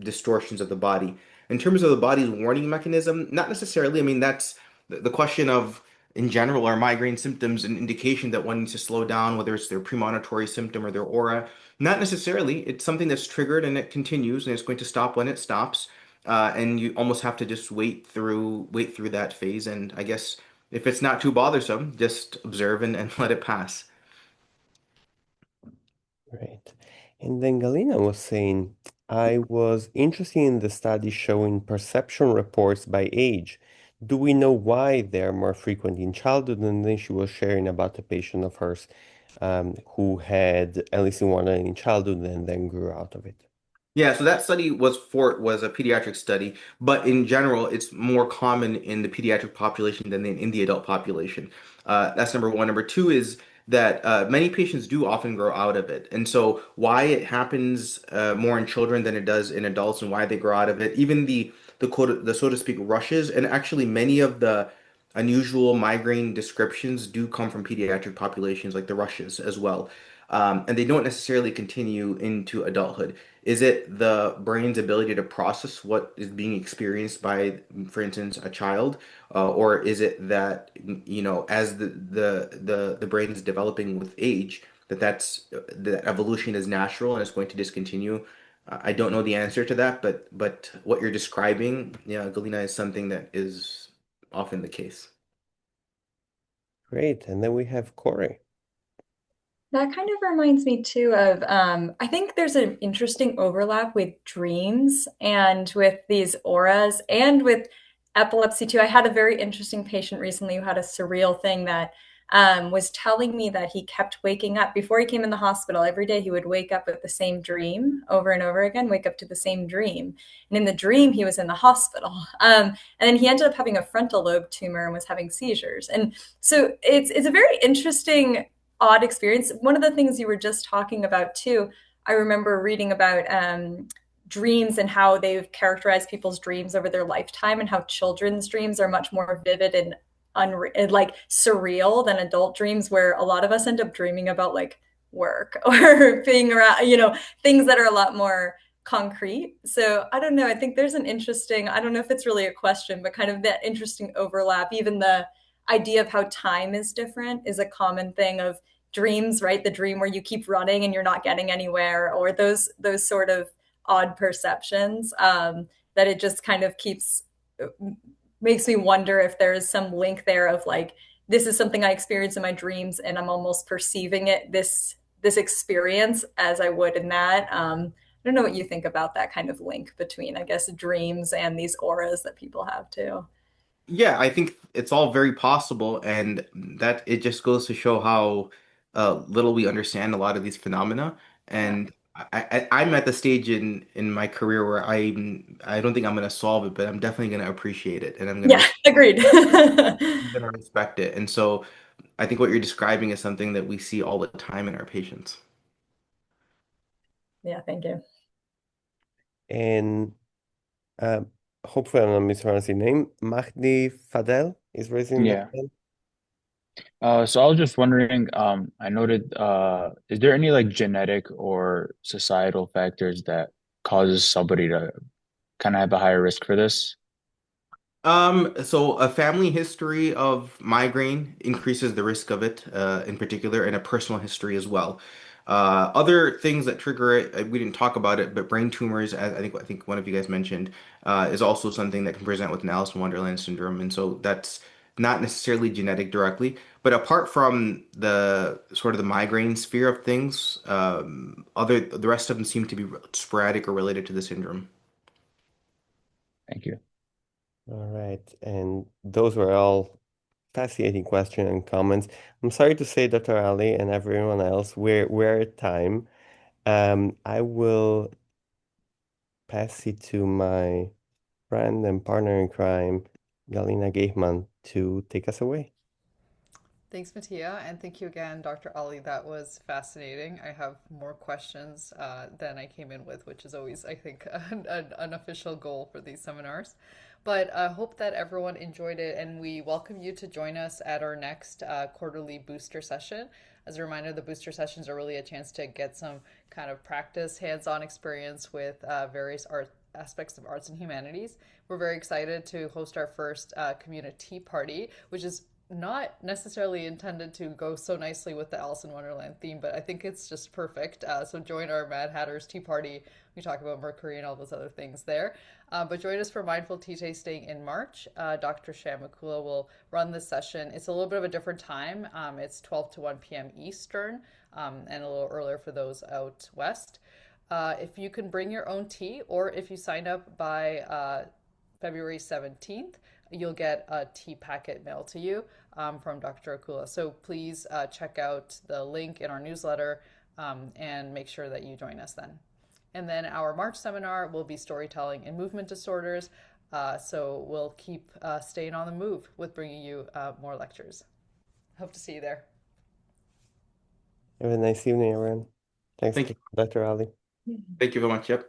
distortions of the body. In terms of the body's warning mechanism, not necessarily. I mean, that's the question of, in general, are migraine symptoms an indication that one needs to slow down, whether it's their premonitory symptom or their aura? Not necessarily. It's something that's triggered and it continues and it's going to stop when it stops. And you almost have to just wait through that phase. And I guess if it's not too bothersome, just observe and let it pass. Right. And then Galina was saying, I was interested in the study showing perception reports by age. Do we know why they're more frequent in childhood? And then she was sharing about a patient of hers who had at least in one in childhood and then grew out of it. Yeah, so that study was a pediatric study, but in general, it's more common in the pediatric population than in the adult population. That's number one. Number two is that many patients do often grow out of it, and so why it happens more in children than it does in adults, and why they grow out of it, even the so to speak rushes, and actually many of the unusual migraine descriptions do come from pediatric populations, like the rushes as well, and they don't necessarily continue into adulthood. Is it the brain's ability to process what is being experienced by, for instance, a child, or is it that as the brain is developing with age, the evolution is natural and it's going to discontinue? I don't know the answer to that, but what you're describing, yeah, Galina, is something that is often the case. Great. And then we have Corey. That kind of reminds me too of, I think there's an interesting overlap with dreams and with these auras and with epilepsy too. I had a very interesting patient recently who had a surreal thing that was telling me that he kept waking up before he came in the hospital. Every day he would wake up with the same dream over and over again, wake up to the same dream. And in the dream, he was in the hospital. And then he ended up having a frontal lobe tumor and was having seizures. And so it's a very interesting odd experience. One of the things you were just talking about too, I remember reading about dreams and how they've characterized people's dreams over their lifetime, and how children's dreams are much more vivid and like surreal than adult dreams, where a lot of us end up dreaming about like work or being around, things that are a lot more concrete. So I don't know. I think there's an interesting, I don't know if it's really a question, but kind of that interesting overlap. Even the idea of how time is different is a common thing of dreams, right? The dream where you keep running and you're not getting anywhere, or those sort of odd perceptions, that it just kind of makes me wonder if there is some link there of like, this is something I experience in my dreams and I'm almost perceiving it, this experience, as I would in that. I don't know what you think about that kind of link between, I guess, dreams and these auras that people have too. Yeah, I think it's all very possible, and that it just goes to show how little we understand a lot of these phenomena. Yeah. And I'm at the stage in my career where I don't think I'm going to solve it, but I'm definitely going to appreciate it, and Yeah, agreed. I'm going to respect it. And so I think what you're describing is something that we see all the time in our patients. Yeah, thank you. And uh, hopefully I'm not mispronouncing your name, Mahdi Fadel. is raising their Yeah. hand. So I was just wondering, I noted, is there any like genetic or societal factors that causes somebody to kind of have a higher risk for this? So a family history of migraine increases the risk of it, in particular, and a personal history as well. Other things that trigger it, we didn't talk about it, but brain tumors, as I think one of you guys mentioned, is also something that can present with an Alice in Wonderland syndrome, and so that's not necessarily genetic directly. But apart from the sort of the migraine sphere of things, the rest of them seem to be sporadic or related to the syndrome. Thank you. All right, and those were all fascinating questions and comments. I'm sorry to say, Dr. Ali and everyone else, we're at time. I will pass it to my friend and partner in crime, Galina Gehman, to take us away. Thanks, Mattia, and thank you again, Dr. Ali. That was fascinating. I have more questions than I came in with, which is always, I think, an official goal for these seminars. But I hope that everyone enjoyed it, and we welcome you to join us at our next quarterly booster session. As a reminder, the booster sessions are really a chance to get some kind of practice, hands-on experience with various art aspects of arts and humanities. We're very excited to host our first community party, which is not necessarily intended to go so nicely with the Alice in Wonderland theme, but I think it's just perfect. So join our Mad Hatter's Tea Party. We talk about Mercury and all those other things there. But join us for Mindful Tea Tasting in March. Dr. Shamakula will run this session. It's a little bit of a different time. It's 12 to 1 p.m. Eastern, and a little earlier for those out west. If you can bring your own tea, or if you sign up by February 17th, you'll get a tea packet mailed to you from Dr. Akula. So please check out the link in our newsletter and make sure that you join us then. And then our March seminar will be storytelling and movement disorders. So we'll keep staying on the move with bringing you more lectures. Hope to see you there. Have a nice evening, everyone. Thanks, Thank you. Dr. Ali. Thank you very much. Yep.